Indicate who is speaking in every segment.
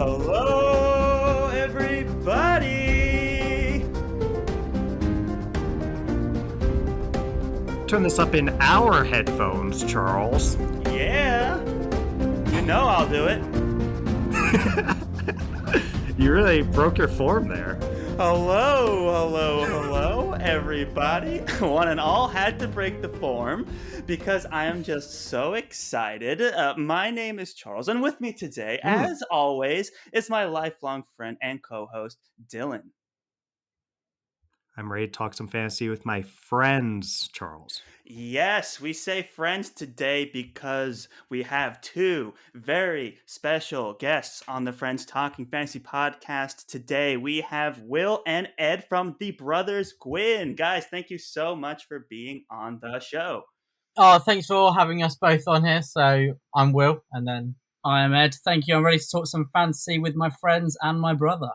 Speaker 1: Hello, everybody!
Speaker 2: Turn this up in our headphones, Charles.
Speaker 1: Yeah, you know I'll do it.
Speaker 2: You really broke your form there.
Speaker 1: Hello, everybody. One and all had to break the form because I am just so excited. My name is Charles, and with me today, as always, is my lifelong friend and co-host, Dylan.
Speaker 2: I'm ready to talk some fantasy with my friends, Charles.
Speaker 1: Yes, we say friends today because we have two very special guests on the Friends Talking Fantasy podcast today. We have Will and Ed from the Brothers Gwynne. Guys, thank you so much for being on the show.
Speaker 3: Oh, thanks for having us both on here. So I'm Will, and then I am Ed. Thank you. I'm ready to talk some fantasy with my friends and my brother.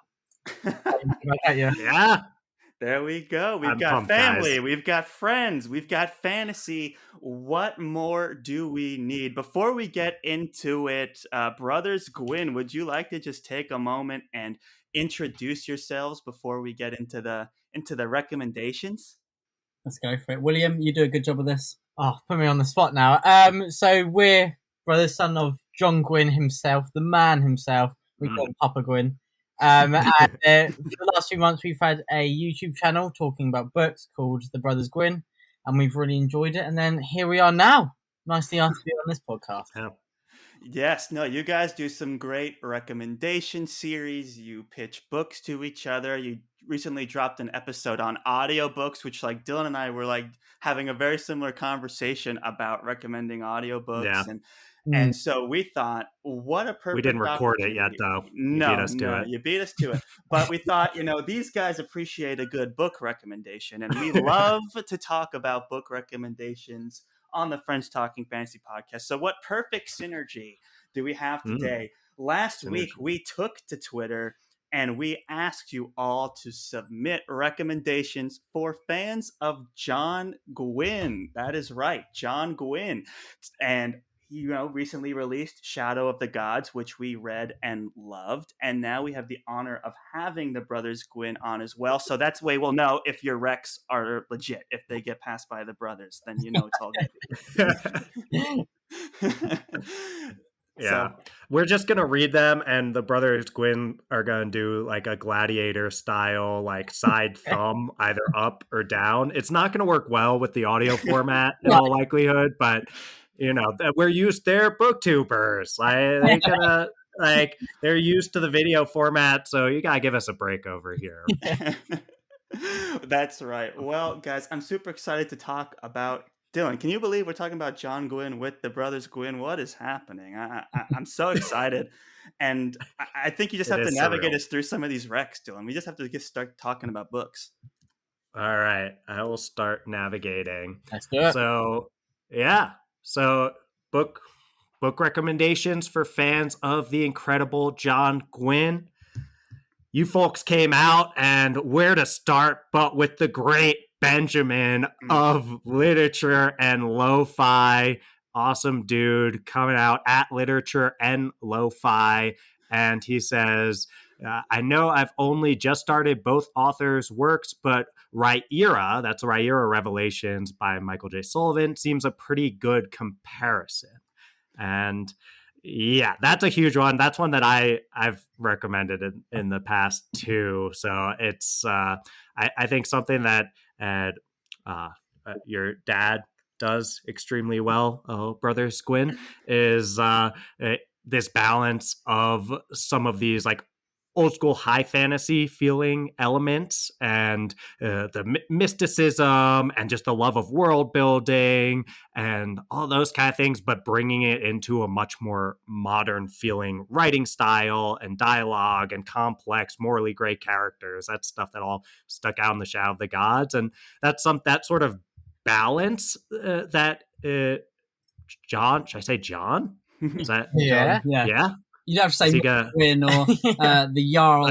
Speaker 2: Yeah.
Speaker 1: There we go. We've got
Speaker 2: pumped,
Speaker 1: family,
Speaker 2: guys.
Speaker 1: We've got friends, we've got fantasy. What more do we need? Before we get into it, Brothers Gwynne, would you like to just take a moment and introduce yourselves before we get into the recommendations?
Speaker 3: Let's go for it. William, you do a good job of this. Oh, put me on the spot now. So we're brothers, son of John Gwynne himself, the man himself. We call him Papa Gwynne. And for the last few months, we've had a YouTube channel talking about books called The Brothers Gwynne, and we've really enjoyed it. And then here we are now. Nicely asked to be on this podcast.
Speaker 2: Yeah.
Speaker 1: Yes, no, you guys do some great recommendation series. You pitch books to each other. You recently dropped an episode on audiobooks, which like Dylan and I were like having a very similar conversation about recommending audiobooks.
Speaker 2: Yeah.
Speaker 1: And so we thought, what a perfect
Speaker 2: We didn't record it yet, though. You beat us to it.
Speaker 1: You beat us to it. But we thought, these guys appreciate a good book recommendation, and we love to talk about book recommendations on the Friends Talking Fantasy podcast. So what perfect synergy do we have today? Last week, we took to Twitter and we asked you all to submit recommendations for fans of John Gwynne. That is right, John Gwynne. And he recently released Shadow of the Gods, which we read and loved. And now we have the honor of having the Brothers Gwynne on as well. So that's the way we'll know if your recs are legit. If they get passed by the brothers, then it's all good.
Speaker 2: Yeah. We're just going to read them, and the Brothers Gwynne are going to do like a gladiator style, like side thumb, either up or down. It's not going to work well with the audio format in all likelihood, but we're used, they're booktubers. They're used to the video format, so you gotta give us a break over here.
Speaker 1: That's right. Well, guys, I'm super excited to talk about Dylan. Can you believe we're talking about John Gwynne with the Brothers Gwynne? What is happening? I'm so excited, and I think you just have to navigate us through some of these recs, Dylan. We just have to start talking about books.
Speaker 2: All right, I will start navigating.
Speaker 3: Let's do it.
Speaker 2: So, yeah. So, book recommendations for fans of the incredible John Gwynne. You folks came out, and where to start but with the great Benjamin of literature and lo-fi. Awesome dude coming out at Literature and Lo-Fi. And he says, I know I've only just started both authors' works, but Rhaenyra, that's Rhaenyra Revelations by Michael J. Sullivan, seems a pretty good comparison. And yeah, that's a huge one. That's one that I've recommended in the past too. So it's, I think something that your dad does extremely well, Brothers Gwynne, is this balance of some of these like old school high fantasy feeling elements and the mysticism and just the love of world building and all those kind of things, but bringing it into a much more modern feeling writing style and dialogue and complex, morally gray characters. That's stuff that all stuck out in the Shadow of the Gods. And that's that sort of balance that John, should I say John? Is that
Speaker 3: yeah. You'd have to say Gwynne or the Jarl.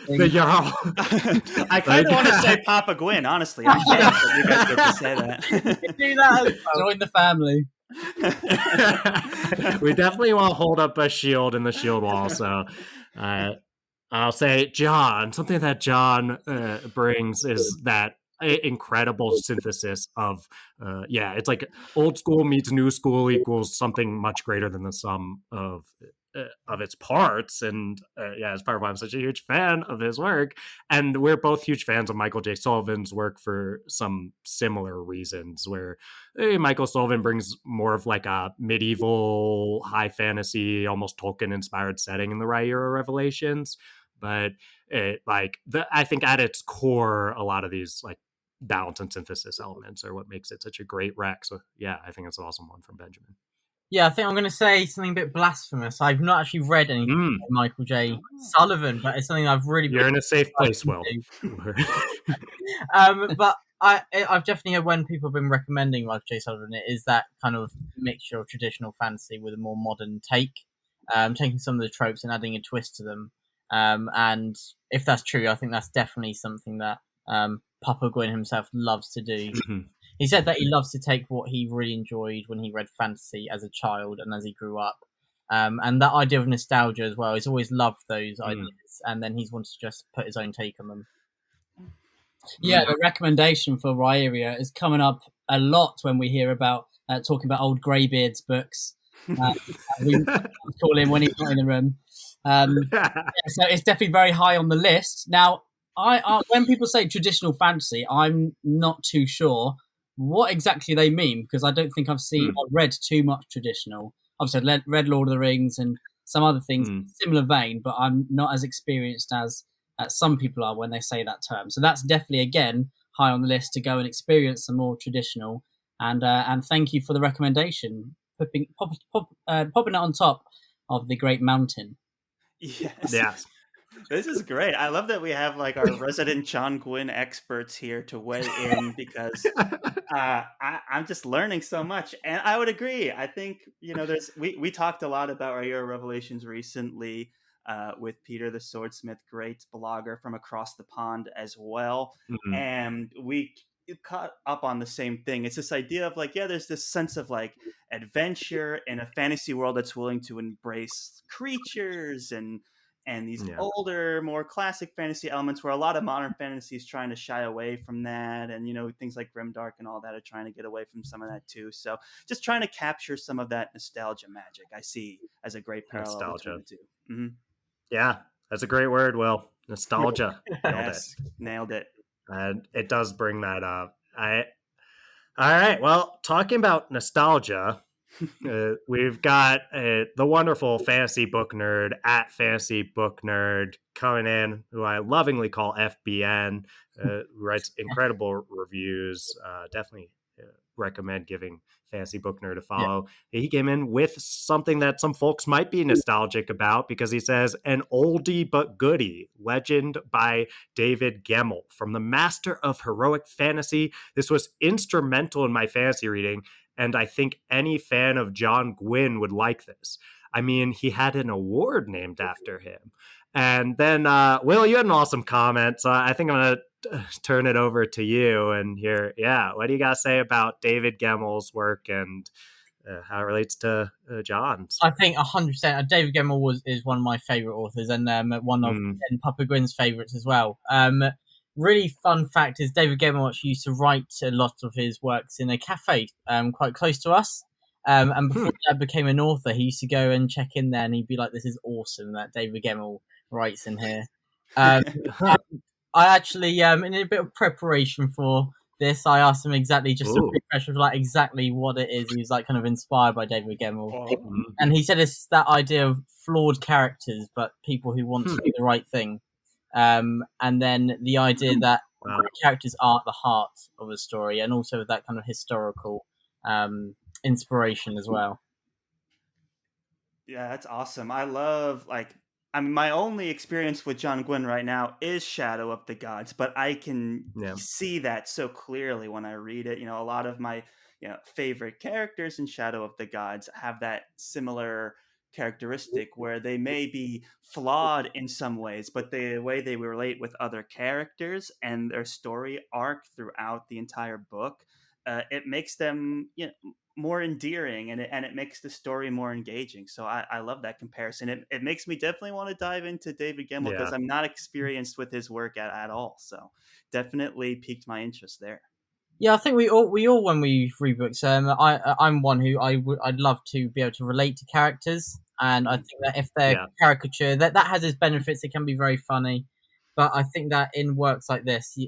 Speaker 2: The Jarl.
Speaker 1: I kind of want to say Papa Gwynne, honestly. I can't, but you guys get to say that.
Speaker 3: Do that. Join the family.
Speaker 2: We definitely want to hold up a shield in the shield wall. So I'll say John. Something that John brings is that incredible synthesis of it's like old school meets new school equals something much greater than the sum of its parts. And as part of why I'm such a huge fan of his work. And we're both huge fans of Michael J. Sullivan's work for some similar reasons, where Michael Sullivan brings more of like a medieval high fantasy, almost Tolkien inspired setting in the Right Era Revelations. But I think at its core, a lot of these like balance and synthesis elements are what makes it such a great rec. So yeah, I think it's an awesome one from Benjamin.
Speaker 3: Yeah, I think I'm going to say something a bit blasphemous. I've not actually read anything by Michael J. Sullivan, but it's something I've really.
Speaker 2: You're in a safe place, Will.
Speaker 3: But I've definitely heard when people have been recommending Michael J. Sullivan, it is that kind of mixture of traditional fantasy with a more modern take, taking some of the tropes and adding a twist to them. And if that's true, I think that's definitely something that Papa Gwynne himself loves to do. He said that he loves to take what he really enjoyed when he read fantasy as a child and as he grew up. And that idea of nostalgia as well. He's always loved those ideas. And then he's wanted to just put his own take on them.
Speaker 4: Yeah, the recommendation for Ryaria is coming up a lot when we hear about talking about old Greybeard's books. We call him when he's not in the room. So it's definitely very high on the list. Now, when people say traditional fantasy, I'm not too sure what exactly they mean, because I don't think I've read too much traditional. Obviously, I've read Lord of the Rings and some other things in a similar vein, but I'm not as experienced as some people are when they say that term. So that's definitely, again, high on the list to go and experience some more traditional. And thank you for the recommendation, popping it on top of the Great Mountain.
Speaker 1: Yes. This is great. I love that we have like our resident John Gwynne experts here to weigh in, because I'm just learning so much. And I would agree. I think, we talked a lot about our Year of Revelations recently with Peter the Swordsmith, great blogger from across the pond as well. And we caught up on the same thing. It's this idea of like, there's this sense of like adventure in a fantasy world that's willing to embrace creatures and these older, more classic fantasy elements, where a lot of modern fantasy is trying to shy away from that. And, things like Grimdark and all that are trying to get away from some of that too. So just trying to capture some of that nostalgia magic I see as a great parallel between the two. Mm-hmm.
Speaker 2: Yeah, that's a great word, Will. Nostalgia.
Speaker 1: Nailed it.
Speaker 2: And it does bring that up. All right, well, talking about nostalgia, we've got the wonderful fantasy book nerd at Fantasy Book Nerd coming in, who I lovingly call FBN, who writes incredible reviews. Definitely recommend giving Fantasy Book Nerd a follow. He came in with something that some folks might be nostalgic about, because he says, an oldie but goodie, Legend by David Gemmell. From the master of heroic fantasy, this was instrumental in my fantasy reading, and I think any fan of John Gwynne would like this. I mean, he had an award named after him. And then, Will, you had an awesome comment, so I think I'm going to turn it over to you and hear, what do you got to say about David Gemmell's work and how it relates to John's?
Speaker 3: I think 100%. David Gemmell is one of my favourite authors, and one of Papa Gwynne's favourites as well. Really fun fact is David Gemmell actually used to write a lot of his works in a cafe quite close to us. And before he became an author, he used to go and check in there, and he'd be like, "This is awesome that David Gemmell writes in here." I actually, in a bit of preparation for this, I asked him exactly just a big question of like exactly what it is. He was like kind of inspired by David Gemmell, and he said it's that idea of flawed characters, but people who want to do the right thing. And then the idea that characters are at the heart of a story, and also that kind of historical inspiration as well.
Speaker 1: Yeah, that's awesome. I love my only experience with John Gwynne right now is Shadow of the Gods, but I can see that so clearly when I read it. A lot of my favorite characters in Shadow of the Gods have that similar characteristic where they may be flawed in some ways, but the way they relate with other characters and their story arc throughout the entire book, it makes them more endearing, and it makes the story more engaging. So I love that comparison. It makes me definitely want to dive into David Gemmell, because
Speaker 2: Yeah.
Speaker 1: I'm not experienced with his work at all. So definitely piqued my interest there.
Speaker 3: Yeah, I think we all when we read books. I'm one who I'd love to be able to relate to characters, and I think that if they're
Speaker 2: Yeah.
Speaker 3: caricature, that has its benefits. It can be very funny, but I think that in works like this,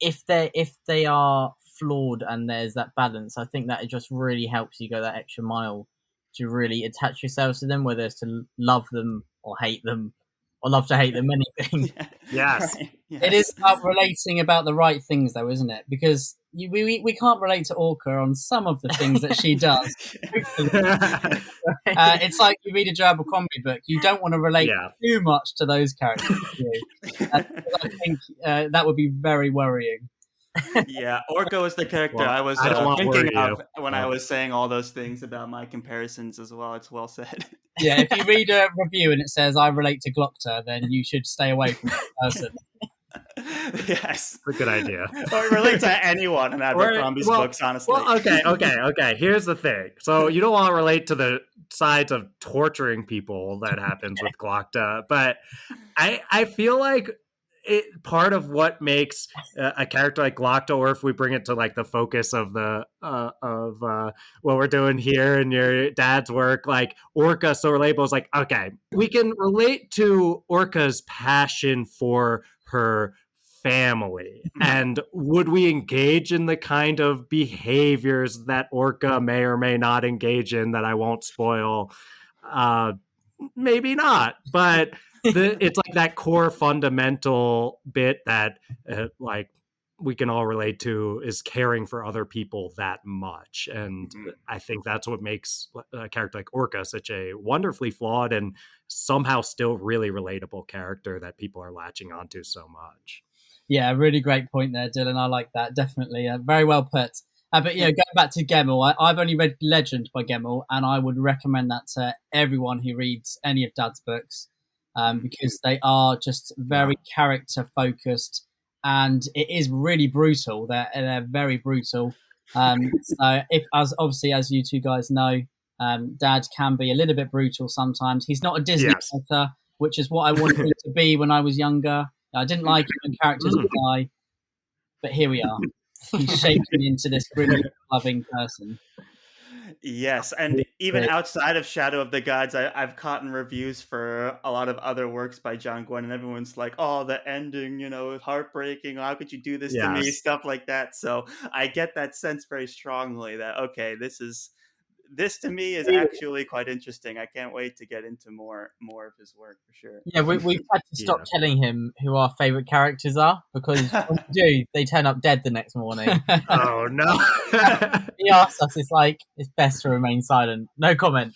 Speaker 3: if they are flawed and there's that balance, I think that it just really helps you go that extra mile to really attach yourselves to them, whether it's to love them or hate them, or love to hate them, anything.
Speaker 2: Yes.
Speaker 1: Right.
Speaker 4: It is
Speaker 1: Yes.
Speaker 4: about relating about the right things, though, isn't it? Because we can't relate to Orca on some of the things that she does. It's like you read a Joe Abercrombie book; you don't want to relate
Speaker 2: Yeah.
Speaker 4: too much to those characters. Do you? I think that would be very worrying.
Speaker 1: Yeah, Orko is the character
Speaker 2: Well,
Speaker 1: I was
Speaker 2: I don't want to
Speaker 1: thinking
Speaker 2: worry you,
Speaker 1: of when I was saying all those things about my comparisons as well. It's well said.
Speaker 4: Yeah, if you read a review and it says "I relate to Glockter," then you should stay away from that person.
Speaker 1: Yes,
Speaker 2: It's a good idea.
Speaker 1: Or relate to anyone in Abercrombie's books, honestly.
Speaker 2: Well, okay. Here's the thing. So you don't want to relate to the sides of torturing people that happens with Glokta, but I feel like part of what makes a character like Glokta, or if we bring it to like the focus of the what we're doing here and your dad's work, like Orca so relatable, is like, okay, we can relate to Orca's passion for her family, and would we engage in the kind of behaviors that Orca may or may not engage in that I won't spoil? Maybe not, but it's like that core fundamental bit that like we can all relate to is caring for other people that much. And I think that's what makes a character like Orca such a wonderfully flawed and somehow still really relatable character that people are latching onto so much.
Speaker 4: Yeah, really great point there, Dylan. I like that. Definitely. Very well put. But going back to Gemmell, I've only read Legend by Gemmell, and I would recommend that to everyone who reads any of Dad's books, because they are just very character focused, and it is really brutal. They're very brutal. So obviously, as you two guys know, Dad can be a little bit brutal sometimes. He's not a Disney author, which is what I wanted him to be when I was younger. I didn't like it when characters would die, but here we are. He's shaped me into this really loving person.
Speaker 1: Yes, and even outside of Shadow of the Gods, I've caught in reviews for a lot of other works by John Gwynne, and everyone's like, "Oh, the ending, heartbreaking. How could you do this to me?" Stuff like that. So I get that sense very strongly that okay, this to me is actually quite interesting. I can't wait to get into more of his work for sure.
Speaker 3: Yeah, we've had to stop telling him who our favourite characters are, because when we do, they turn up dead the next morning.
Speaker 2: Oh no.
Speaker 3: He asks us, it's best to remain silent. No comment.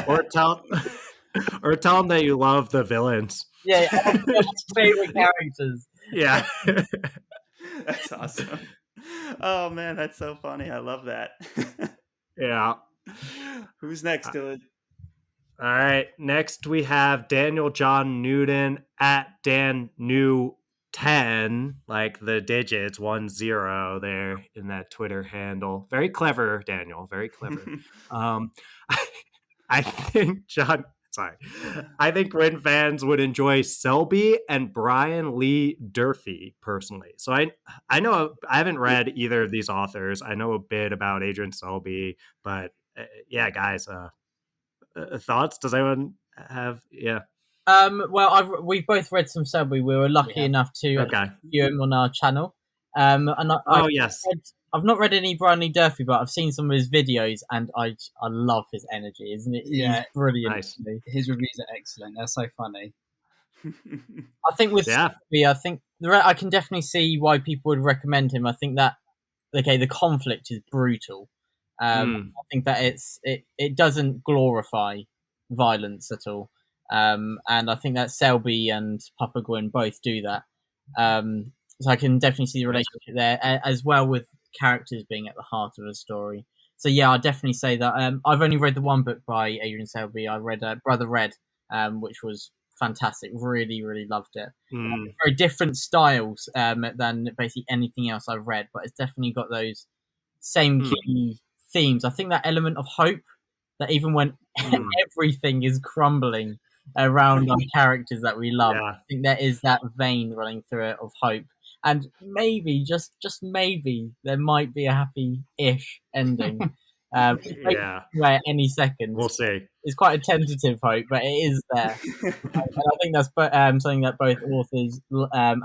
Speaker 2: Or tell him that you love the villains.
Speaker 3: Yeah, our favourite characters.
Speaker 2: Yeah.
Speaker 1: That's awesome. Oh man, that's so funny. I love that.
Speaker 2: Yeah.
Speaker 1: Who's next, Dylan?
Speaker 2: All right. Next we have Daniel John Newton at Dan New 10, like the digits 10 there in that Twitter handle. Very clever, Daniel. Very clever. I think Gwynne fans would enjoy Selby and Brian Lee Durfee personally. So I know I haven't read either of these authors. I know a bit about Adrian Selby, but yeah, guys, thoughts? Does anyone have? Yeah.
Speaker 3: Well, we've both read some Selby. We were lucky enough to view him on our channel.
Speaker 2: Yes.
Speaker 3: I've not read any Brian Lee Durfee, but I've seen some of his videos, and I love his energy, isn't it?
Speaker 4: Yeah,
Speaker 3: he's brilliant.
Speaker 2: Nice.
Speaker 4: His reviews are excellent. They're so funny.
Speaker 3: I think with Selby, I can definitely see why people would recommend him. I think that the conflict is brutal. I think that it doesn't glorify violence at all. And I think that Selby and Papa Gwynne both do that. So I can definitely see the relationship there, as well with characters being at the heart of a story. So yeah, I'd definitely say that. I've only read the one book by Adrian Selby. I read Brother Red, which was fantastic. Really, really loved it. Very different styles than basically anything else I've read, but it's definitely got those same key themes. I think that element of hope, that even when everything is crumbling around our characters that we love,
Speaker 2: Yeah.
Speaker 3: I think there is that vein running through it of hope. And maybe, just maybe, there might be a happy-ish ending.
Speaker 2: Yeah.
Speaker 3: At any second.
Speaker 2: We'll see.
Speaker 3: It's quite a tentative hope, but it is there. And I think that's something that both authors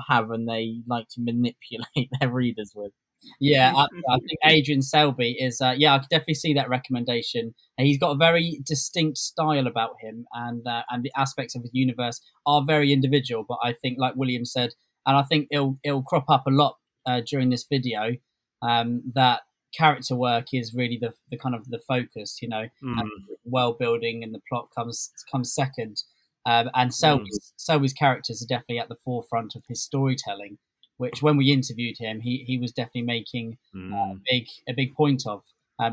Speaker 3: have, and they like to manipulate their readers with.
Speaker 4: Yeah, I think Adrian Selby is. I could definitely see that recommendation. He's got a very distinct style about him, and the aspects of his universe are very individual. But I think, like William said, and I think it'll crop up a lot during this video, that character work is really the kind of the focus, and world building and the plot comes second. And Selby's characters are definitely at the forefront of his storytelling, which when we interviewed him, he was definitely making a big point of,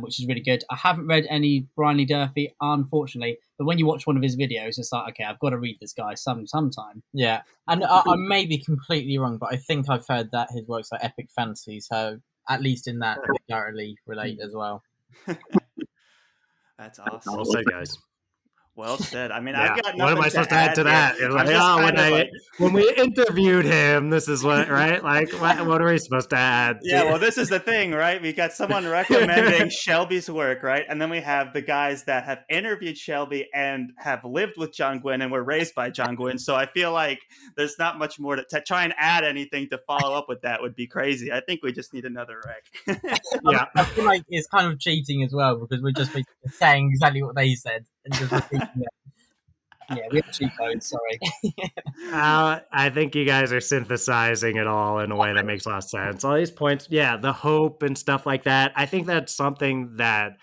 Speaker 4: which is really good. I haven't read any Brian Lee Durfee, unfortunately, but when you watch one of his videos, it's like, okay, I've got to read this guy sometime.
Speaker 3: Yeah, and I may be completely wrong, but I think I've heard that his works are epic fantasy, so at least in that they directly relate as well.
Speaker 1: That's awesome.
Speaker 2: Well said, guys.
Speaker 1: Well said. I mean,
Speaker 2: Yeah.
Speaker 1: I've got nothing
Speaker 2: What am I supposed to add to that? It's like, when we interviewed him, this is what, right? Like, what are we supposed to add?
Speaker 1: Yeah, well, this is the thing, right? We got someone recommending Shelby's work, right? And then we have the guys that have interviewed Shelby and have lived with John Gwynne and were raised by John Gwynne. So I feel like there's not much more to try and add anything to follow up with that would be crazy. I think we just need another rec.
Speaker 3: Yeah, I feel like it's kind of cheating as well, because we're just saying exactly what they said and just repeating it.
Speaker 4: Yeah, we have cheat codes, sorry.
Speaker 2: I think you guys are synthesizing it all in a way that makes a lot of sense. All these points, the hope and stuff like that. I think that's something that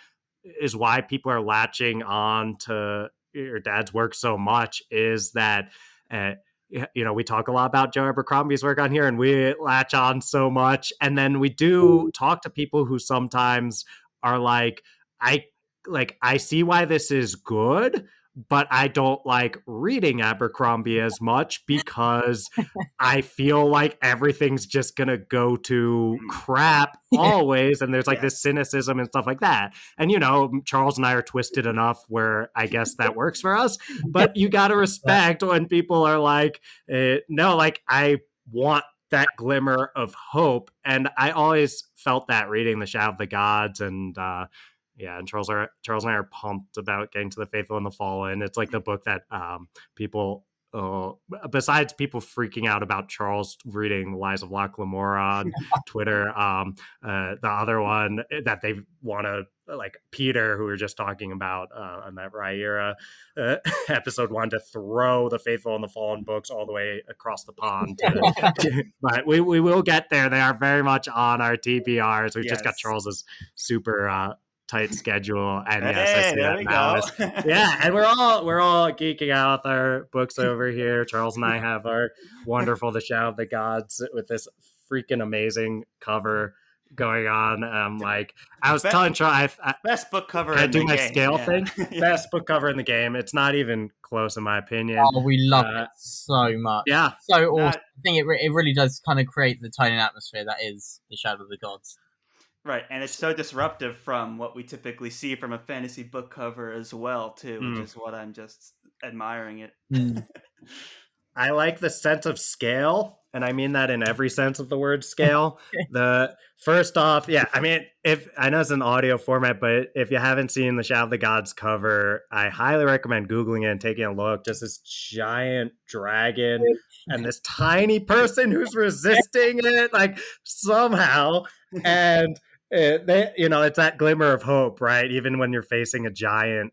Speaker 2: is why people are latching on to your dad's work so much, is that, we talk a lot about Joe Abercrombie's work on here, and we latch on so much. And then we do talk to people who sometimes are like, I see why this is good, but I don't like reading Abercrombie as much because I feel like everything's just going to go to crap always. And there's like this cynicism and stuff like that. And, Charles and I are twisted enough where I guess that works for us. But you got to respect when people are like, no, like I want that glimmer of hope. And I always felt that reading The Shadow of the Gods, and and Charles and I are pumped about getting to The Faithful and the Fallen. It's like the book that people, besides people freaking out about Charles reading The Lies of Locke Lamora on Twitter, the other one that they want to, like Peter, who we were just talking about on that Rhaenyra episode, wanted to throw The Faithful and the Fallen books all the way across the pond. But we will get there. They are very much on our TBRs. We've just got Charles's super tight schedule, and I see that now. And we're all geeking out with our books over here. Charles and I have our wonderful The Shadow of the Gods with this freaking amazing cover going on. I was telling Charles,
Speaker 1: best book cover.
Speaker 2: I do my scale thing. Best book cover in the game. It's not even close in my opinion.
Speaker 3: Oh, we love it so much.
Speaker 2: Yeah,
Speaker 3: so awesome. I think it really does kind of create the tone and atmosphere that is The Shadow of the Gods.
Speaker 1: Right, and it's so disruptive from what we typically see from a fantasy book cover as well, too, which is what I'm just admiring it.
Speaker 2: I like the sense of scale, and I mean that in every sense of the word scale. The first off, if I know it's an audio format, but if you haven't seen The Shadow of the Gods cover, I highly recommend Googling it and taking a look. Just this giant dragon and this tiny person who's resisting it, like somehow, and it's that glimmer of hope, right? Even when you're facing a giant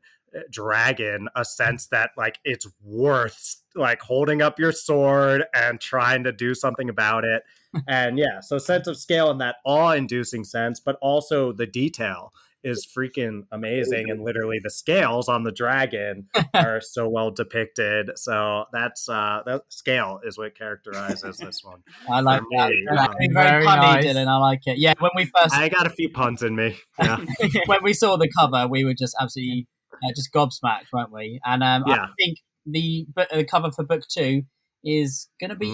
Speaker 2: dragon, a sense that like it's worth like holding up your sword and trying to do something about it. And so sense of scale in that awe-inducing sense, but also the detail is freaking amazing, and literally the scales on the dragon are so well depicted. So that's that scale is what characterizes this one.
Speaker 4: I like that. Very punny, nice. Dylan. I like it. Yeah, when we first,
Speaker 2: I got a few puns in me. Yeah.
Speaker 4: When we saw the cover, we were just absolutely just gobsmacked, weren't we? And I think the cover for book 2 is going to be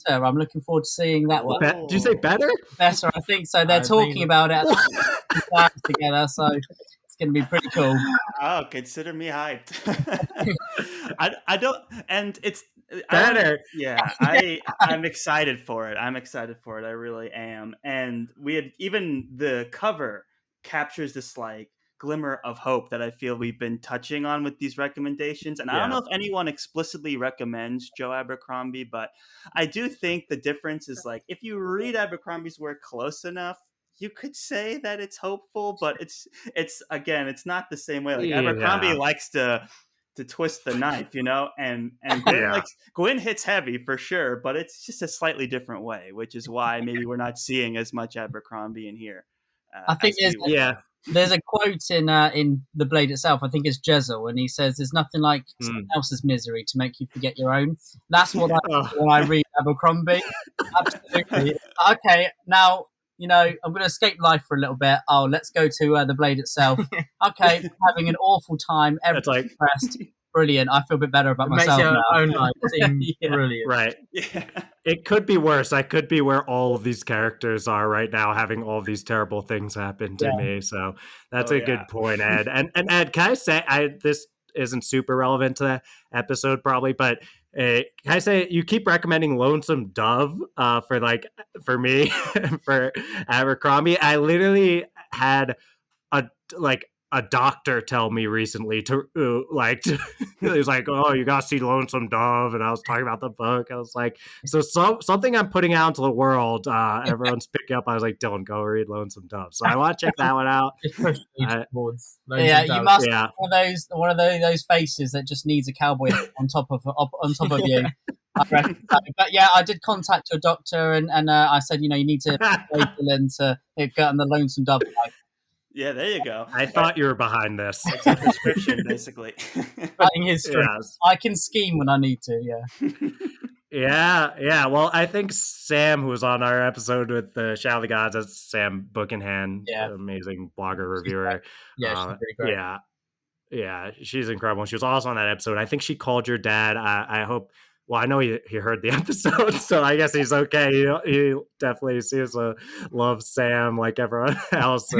Speaker 4: better. I'm looking forward to seeing that one.
Speaker 2: Did you say better?
Speaker 4: Better, I think so. They're talking about it together, so it's going to be pretty cool.
Speaker 1: Oh, consider me hyped. I don't, and it's
Speaker 2: better.
Speaker 1: I'm excited for it. I'm excited for it. I really am. And we had even the cover captures this like glimmer of hope that I feel we've been touching on with these recommendations. And I don't know if anyone explicitly recommends Joe Abercrombie, but I do think the difference is like if you read Abercrombie's work close enough, you could say that it's hopeful, but it's again, it's not the same way. Like Abercrombie likes to twist the knife, you know, and Gwynne hits heavy for sure, but it's just a slightly different way, which is why maybe we're not seeing as much Abercrombie in here.
Speaker 4: I think there's a quote in The Blade itself. I think it's Jezel, and he says, "There's nothing like someone else's misery to make you forget your own." That's what I do when I read Abercrombie. Absolutely. Okay, now I'm going to escape life for a little bit. Oh, let's go to The Blade itself. Okay, having an awful time. Everyone's depressed. Brilliant. I feel a bit better about myself now.
Speaker 3: Own life seem brilliant.
Speaker 2: Right. Yeah. It could be worse. I could be where all of these characters are right now, having all these terrible things happen to me. So that's a good point, Ed. And Ed, can I say, this isn't super relevant to the episode probably, but can I say you keep recommending Lonesome Dove for me for Abercrombie. I literally had a doctor tell me recently he was like, "Oh, you gotta see Lonesome Dove," and I was talking about the book. I was like, so something I'm putting out into the world, everyone's picking up. I was like, "Dylan, go read Lonesome Dove." So I want to check that one out.
Speaker 4: You must have one of those faces that just needs a cowboy on top of you. But yeah, I did contact your doctor, and I said, you need to Dylan to get on the Lonesome Dove.
Speaker 1: Yeah, there you go.
Speaker 2: I thought you were behind this.
Speaker 1: It's a prescription, basically.
Speaker 3: Cutting his strings.
Speaker 4: I can scheme when I need to,
Speaker 2: Yeah. Well, I think Sam, who was on our episode with the Shadow of the Gods, that's Sam Buckingham, amazing blogger, reviewer.
Speaker 3: She's pretty great.
Speaker 2: Yeah, she's incredible. She was also on that episode. I think she called your dad. I hope... Well, I know he heard the episode, so I guess he's okay. He definitely seems to love Sam like everyone else,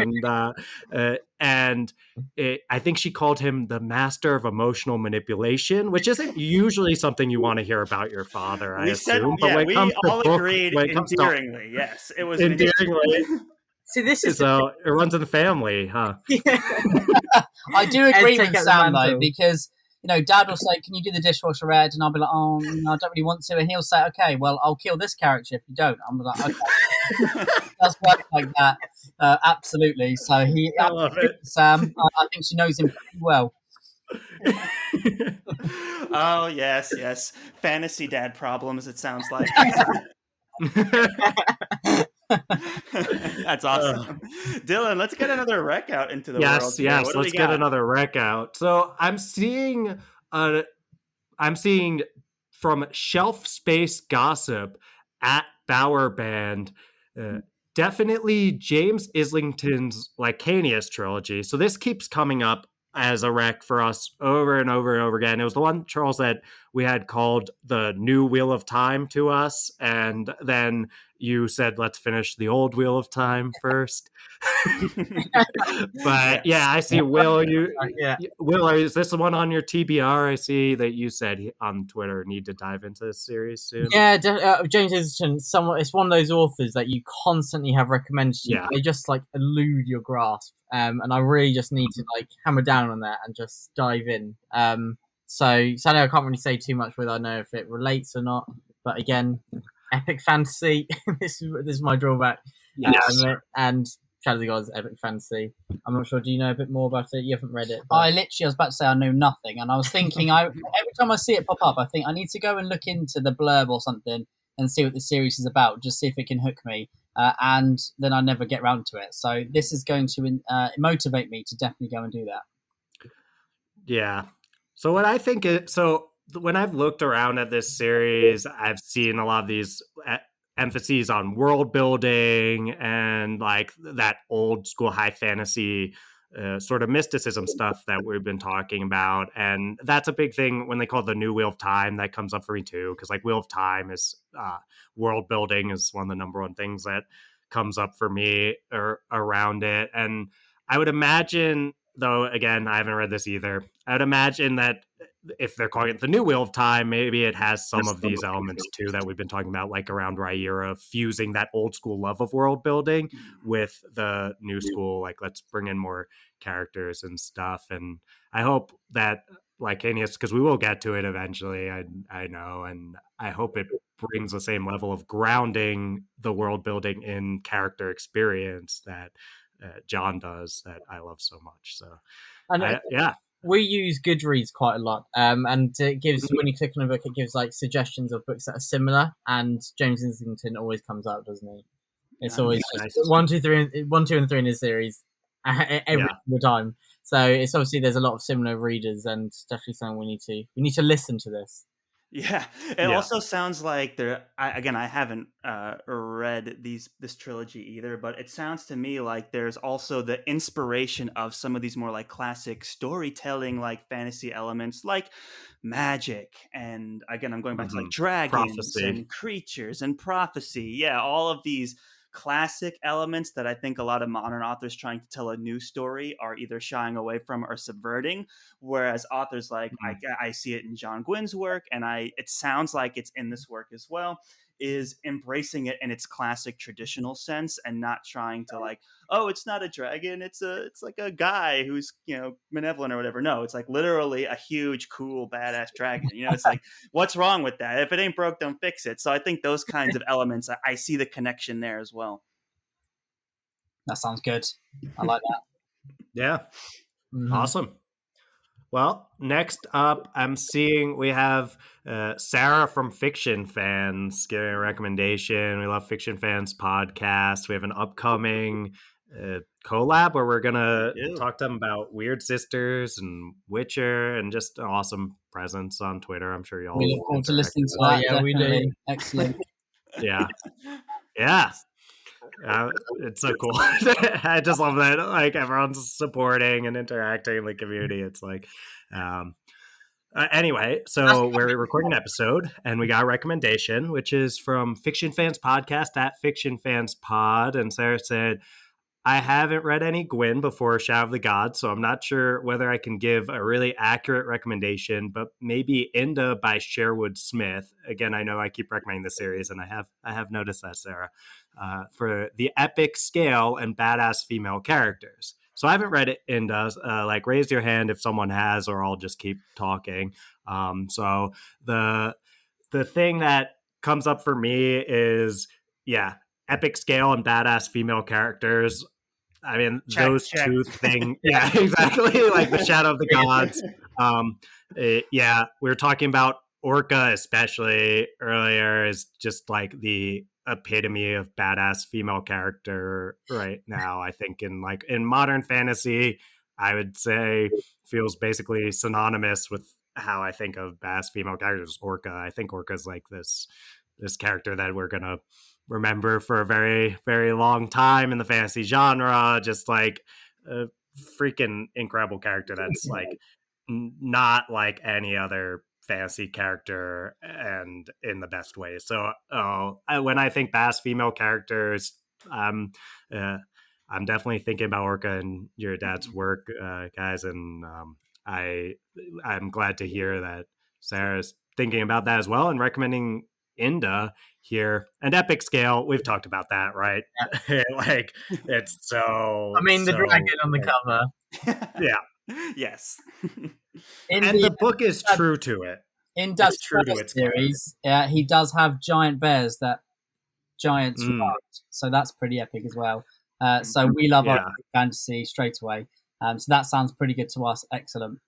Speaker 2: and I think she called him the master of emotional manipulation, which isn't usually something you want to hear about your father. I assume,
Speaker 1: but we all agreed endearingly. Yes, it was
Speaker 2: endearingly.
Speaker 3: See, this is
Speaker 2: so it runs in the family, huh?
Speaker 4: I do agree with Sam though, because. Dad will say, "Can you do the dishwasher, Ed?" And I'll be like, "Oh, I don't really want to." And he'll say, "Okay, well, I'll kill this character if you don't." I'm like, "Okay." That's work like that. Absolutely. So
Speaker 2: I love it.
Speaker 4: Sam, I think she knows him pretty well.
Speaker 1: Oh, yes. Fantasy dad problems, it sounds like. That's awesome. Dylan, let's get another rec out into the world.
Speaker 2: Yes, let's get another rec out. So I'm seeing from Shelf Space Gossip at Bower Band, definitely James Islington's Lycanius trilogy. So this keeps coming up as a rec for us over and over and over again. It was the one, Charles, that we had called the New Wheel of Time to us, and then you said, let's finish the old Wheel of Time first. But I see Will. Will, is this the one on your TBR? I see that you said on Twitter need to dive into this series soon.
Speaker 3: Yeah, James Islington. It's one of those authors that you constantly have recommended to you. They just elude your grasp, and I really just need to hammer down on that and just dive in. So I know I can't really say too much whether I know if it relates or not. But again, epic fantasy. this is my drawback.
Speaker 2: Yes.
Speaker 3: And Shadow of the Gods, epic fantasy. I'm not sure. Do you know a bit more about it? You haven't read it. But...
Speaker 4: I was about to say I know nothing, and I was thinking, every time I see it pop up, I think I need to go and look into the blurb or something and see what the series is about, just see if it can hook me. And then I never get around to it. So this is going to motivate me to definitely go and do that.
Speaker 2: Yeah. So what I think is, when I've looked around at this series, I've seen a lot of these emphases on world building and that old school high fantasy sort of mysticism stuff that we've been talking about. And that's a big thing when they call it the new Wheel of Time. That comes up for me too, because like Wheel of Time is world building is one of the number one things that comes up for me or around it. And I would imagine, though, again, I haven't read this either, I would imagine that if they're calling it the new Wheel of Time, maybe it has some of these elements too that we've been talking about, like around Rhaenyra, fusing that old school love of world building with the new school, like let's bring in more characters and stuff. And I hope that, like Anius, because we will get to it eventually, I know, and I hope it brings the same level of grounding the world building in character experience that John does, that I love so much. So,
Speaker 3: And
Speaker 2: yeah.
Speaker 3: We use Goodreads quite a lot, and it gives, when you click on a book, it gives like suggestions of books that are similar. And James Islington always comes up, doesn't he? It's always
Speaker 2: nice.
Speaker 3: 1, 2, 3, 1, 2, and 3 in his series every single time. So it's obviously there's a lot of similar readers, and it's definitely something we need to listen to this.
Speaker 1: Yeah, it also sounds like there. I haven't read this trilogy either, but it sounds to me like there's also the inspiration of some of these more like classic storytelling, like fantasy elements, like magic, and again, I'm going back to like dragons
Speaker 2: Prophecy.
Speaker 1: and creatures and prophecy. Yeah, all of these classic elements that I think a lot of modern authors trying to tell a new story are either shying away from or subverting. Whereas authors like I see it in John Gwynne's work, and it sounds like it's in this work as well, is embracing it in its classic traditional sense and not trying to like, oh, it's not a dragon, it's like a guy who's, you know, malevolent or whatever. No, it's like literally a huge, cool, badass dragon. You know, it's like, what's wrong with that? If it ain't broke, don't fix it. So I think those kinds of elements, I see the connection there as well.
Speaker 4: That sounds good. I like that.
Speaker 2: Yeah. Awesome. Well, next up, I'm seeing we have Sarah from Fiction Fans giving a recommendation. We love Fiction Fans podcast. We have an upcoming collab where we're going to talk to them about Weird Sisters and Witcher, and just an awesome presence on Twitter. I'm sure y'all
Speaker 4: We look forward to listening to that.
Speaker 3: Yeah, we do.
Speaker 4: Excellent.
Speaker 2: Yeah. It's so cool. I just love that, like, everyone's supporting and interacting in the community. It's like anyway, so we're recording an episode and we got a recommendation, which is from Fiction Fans Podcast at Fiction Fans Pod. And Sarah said, I haven't read any Gwynne before Shadow of the Gods, so I'm not sure whether I can give a really accurate recommendation, but maybe Inda by Sherwood Smith. Again, I know I keep recommending the series, and I have noticed that, Sarah, for the epic scale and badass female characters. So I haven't read it, Inda. Like, raise your hand if someone has, or I'll just keep talking. So the thing that comes up for me is, epic scale and badass female characters. I mean, those two things. Yeah, exactly. Like the Shadow of the Gods. We were talking about Orca, especially earlier, is just like the epitome of badass female character right now. I think in modern fantasy, I would say feels basically synonymous with how I think of badass female characters. Orca. I think Orca is like this character that we're gonna remember for a very, very long time in the fantasy genre. Just like a freaking incredible character that's like not like any other fantasy character, and in the best way. So when I think badass female characters, I'm definitely thinking about Orca and your dad's work, guys, and I'm glad to hear that Sarah's thinking about that as well and recommending Inda here. And epic scale, we've talked about that, right? Like, it's so,
Speaker 3: I mean, the dragon on the cover.
Speaker 1: Yeah. Yes.
Speaker 2: And the book is true to it.
Speaker 4: In Doug's series, he does have giant bears that giants ride, so that's pretty epic as well. So we love our fantasy straight away. So that sounds pretty good to us. Excellent.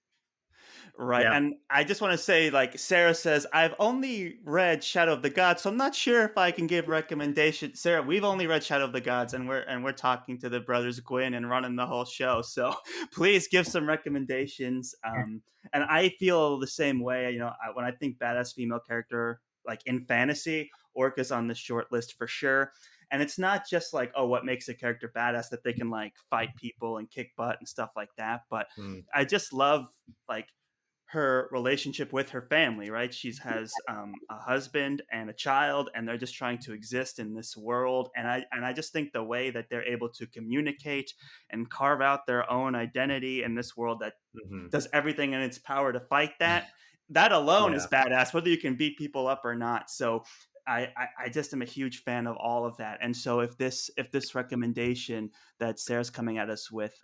Speaker 1: Right. Yeah. And I just want to say, like Sarah says, I've only read Shadow of the Gods, so I'm not sure if I can give recommendations. Sarah, we've only read Shadow of the Gods, and we're talking to the brothers Gwynne and running the whole show. So please give some recommendations. And I feel the same way. You know, when I think badass female character, like in fantasy, Orca's on the short list for sure. And it's not just like, oh, what makes a character badass, that they can like fight people and kick butt and stuff like that. But I just love like her relationship with her family, right? She has a husband and a child, and they're just trying to exist in this world. And I just think the way that they're able to communicate and carve out their own identity in this world that does everything in its power to fight that alone is badass, whether you can beat people up or not. So I just am a huge fan of all of that. And so if this recommendation that Sarah's coming at us with,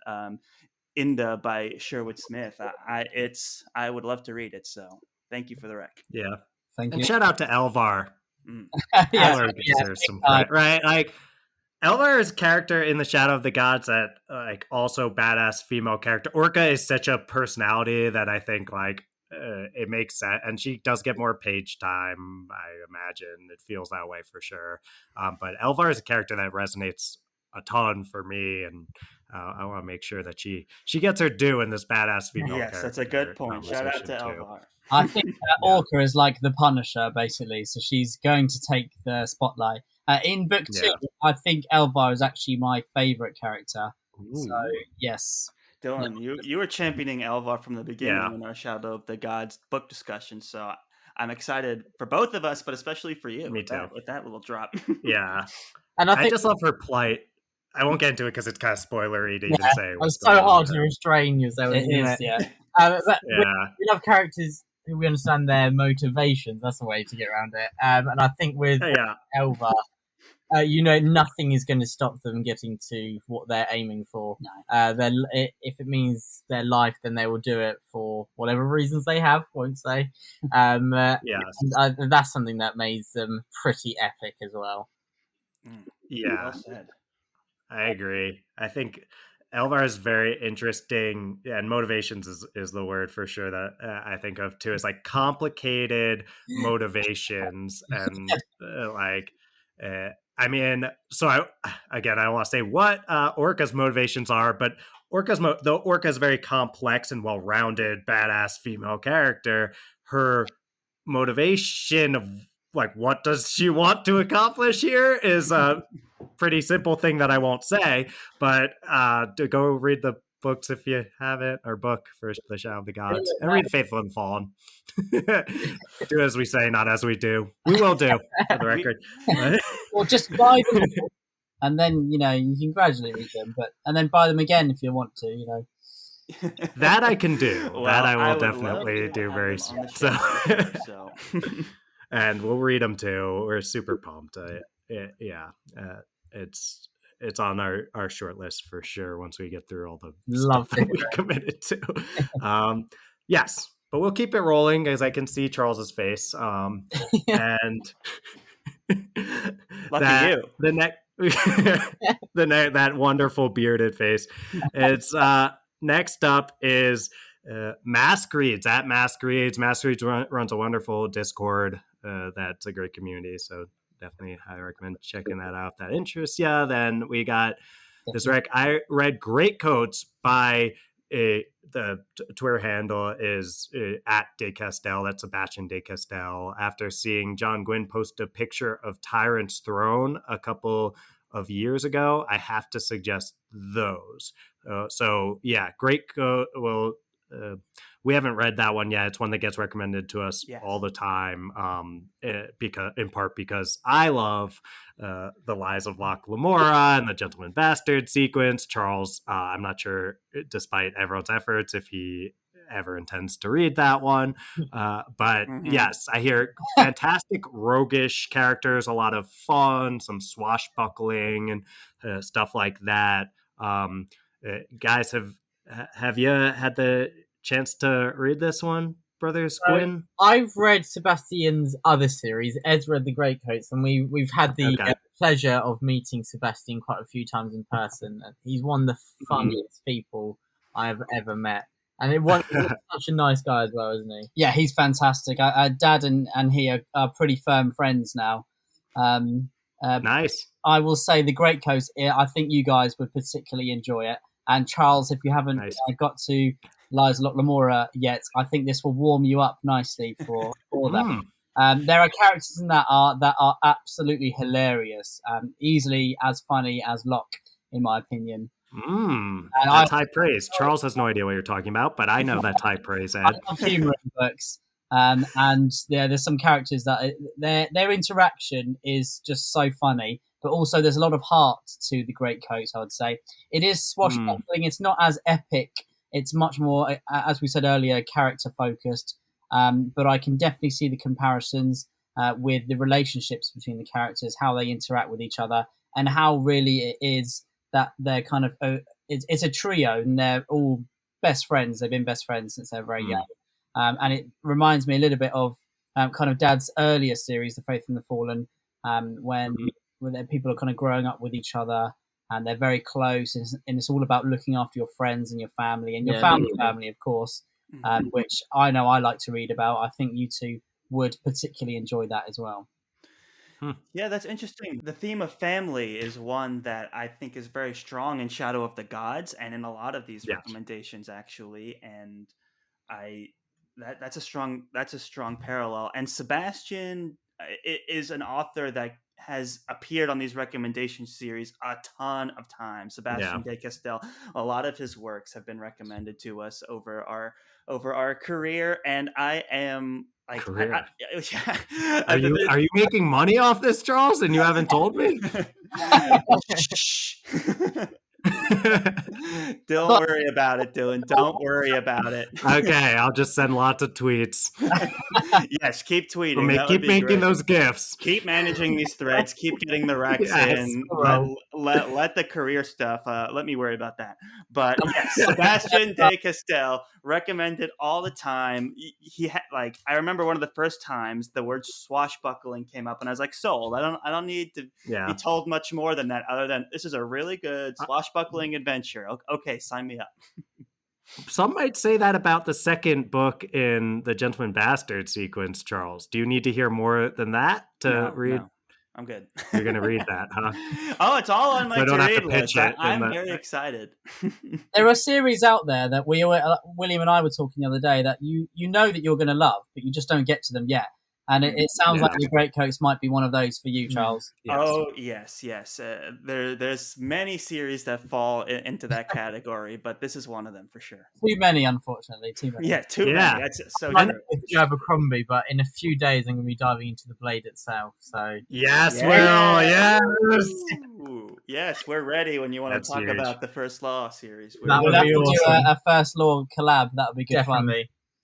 Speaker 1: Inda by Sherwood Smith, I would love to read it. So thank you for the rec.
Speaker 2: Yeah.
Speaker 4: Thank
Speaker 2: And
Speaker 4: you.
Speaker 2: shout out to Elvar.
Speaker 4: Yeah,
Speaker 2: Elvar deserves some credit, right? Like Elvar's character in the Shadow of the Gods, that like also badass female character. Orca is such a personality that I think like it makes sense, and she does get more page time. I imagine it feels that way for sure. But Elvar is a character that resonates a ton for me, and I want to make sure that she gets her due in this badass female character.
Speaker 1: Yes, that's a good point. Shout out to Elvar.
Speaker 4: I think Orca is like the Punisher, basically. So she's going to take the spotlight. In book 2, I think Elvar is actually my favourite character. Ooh. So, yes.
Speaker 1: Dylan, you were championing Elvar from the beginning in our Shadow of the Gods book discussion. So I'm excited for both of us, but especially for you.
Speaker 2: Me too.
Speaker 1: With that little drop.
Speaker 2: Yeah.
Speaker 3: And I
Speaker 2: just love her plight. I won't get into it because it's kind of spoilery to even say.
Speaker 3: It's so hard to restrain yourself.
Speaker 4: It is, yeah.
Speaker 3: We love characters who we understand their motivations. That's the way to get around it. And I think with Elvar, nothing is going to stop them getting to what they're aiming for. No. If it means their life, then they will do it for whatever reasons they have, won't say. That's something that makes them pretty epic as well.
Speaker 2: Yeah.
Speaker 1: Well said.
Speaker 2: I agree. I think Elvar is very interesting, and motivations is the word for sure that I think of too. Is like complicated motivations, and I mean, so I don't want to say what Orca's motivations are, but though Orca is a very complex and well-rounded, badass female character, her motivation of like what does she want to accomplish here is a pretty simple thing that I won't say, but to go read the books if you haven't, or book for the Shadow of the Gods, and read Faithful and Fallen. Do as we say, not as we do. We will do, for the record.
Speaker 4: Or just buy them, and then you can gradually read them, and then buy them again if you want to.
Speaker 2: That I can do. Well, that I will definitely do very soon. So. And we'll read them too. We're super pumped. It's on our short list for sure once we get through all the stuff that we committed to. Yes, but we'll keep it rolling as I can see Charles's face. And
Speaker 1: lucky you.
Speaker 2: That wonderful bearded face. It's next up is Mask Reads at Mask Reads. Mask Reads runs a wonderful Discord. That's a great community, so definitely I recommend checking that out if that interests you. Then we got this rec. I read Great Coats by the Twitter handle is at De Castel. That's Sebastian De Castel. After seeing John Gwynne post a picture of Tyrant's Throne a couple of years ago, I have to suggest those. Great Coat. Well, we haven't read that one yet. It's one that gets recommended to us all the time, because I love the Lies of Locke Lamora and the Gentleman Bastard sequence. Charles, I'm not sure, despite everyone's efforts, if he ever intends to read that one. But yes, I hear fantastic roguish characters, a lot of fun, some swashbuckling and stuff like that. Guys, have you had the chance to read this one, brothers Gwynne?
Speaker 3: I've read Sebastian's other series, Ezra the Greatcoats, and we've had the pleasure of meeting Sebastian quite a few times in person. He's one of the funniest people I've ever met. And he's such a nice guy as well, isn't he?
Speaker 4: Yeah, he's fantastic. Dad and he are pretty firm friends now.
Speaker 2: Nice.
Speaker 4: I will say the Greatcoats, I think you guys would particularly enjoy it. And Charles, if you haven't got to Lies of Locke Lamora yet, I think this will warm you up nicely for that. There are characters in that are absolutely hilarious, easily as funny as Locke, in my opinion. And
Speaker 2: That's high praise. Charles has no idea what you're talking about, but I know that's high praise, Ed.
Speaker 4: I love humor in books. And there's some characters that their interaction is just so funny, but also there's a lot of heart to the Great Coats. I would say it is swashbuckling. It's not as epic. It's much more, as we said earlier, character focused. But I can definitely see the comparisons with the relationships between the characters, how they interact with each other, and how really it is that they're kind of it's a trio and they're all best friends. They've been best friends since they're very young. And it reminds me a little bit of kind of Dad's earlier series, The Faith and the Fallen, when people are kind of growing up with each other and they're very close. And it's all about looking after your friends and your family and your family, of course, which I know I like to read about. I think you two would particularly enjoy that as well.
Speaker 1: Yeah, that's interesting. The theme of family is one that I think is very strong in Shadow of the Gods and in a lot of these recommendations, actually. And that's a strong parallel. And Sebastian is an author that has appeared on these recommendation series a ton of times. Sebastian de Castell, a lot of his works have been recommended to us over our career, and I am like,
Speaker 2: are you making money off this, Charles? And you haven't told me?
Speaker 1: Don't worry about it, Dylan. Don't worry about it.
Speaker 2: Okay, I'll just send lots of tweets.
Speaker 1: Yes, keep tweeting.
Speaker 2: Keep making those gifts.
Speaker 1: Keep managing these threads. Keep getting the recs in. Let the career stuff. Let me worry about that. But yes, Sebastian de Castell recommended all the time. He had I remember one of the first times the word swashbuckling came up, and I was like, sold. I don't need to be told much more than that, other than this is a really good swashbuckling adventure. Okay, sign me up.
Speaker 2: Some might say that about the second book in the Gentleman Bastard sequence, Charles. Do you need to hear more than that to read?
Speaker 1: No. I'm good.
Speaker 2: You're going to read that, huh?
Speaker 1: Oh, it's all on my to-read list. I'm very excited.
Speaker 4: There are series out there that William and I were talking the other day that you know that you're going to love, but you just don't get to them yet. And it sounds like the Great Coats might be one of those for you, Charles.
Speaker 1: Yes. Oh, yes. There's many series that fall into that category, but this is one of them for sure.
Speaker 4: Too many, unfortunately. Too many.
Speaker 1: Yeah, too many. That's so
Speaker 3: true. Abercrombie, but in a few days I'm going to be diving into the Blade itself. So
Speaker 2: yes, Will. Yes.
Speaker 1: Ooh, yes, we're ready when you want to talk about the First Law series.
Speaker 4: We'll have to do a First Law collab. That would be good fun.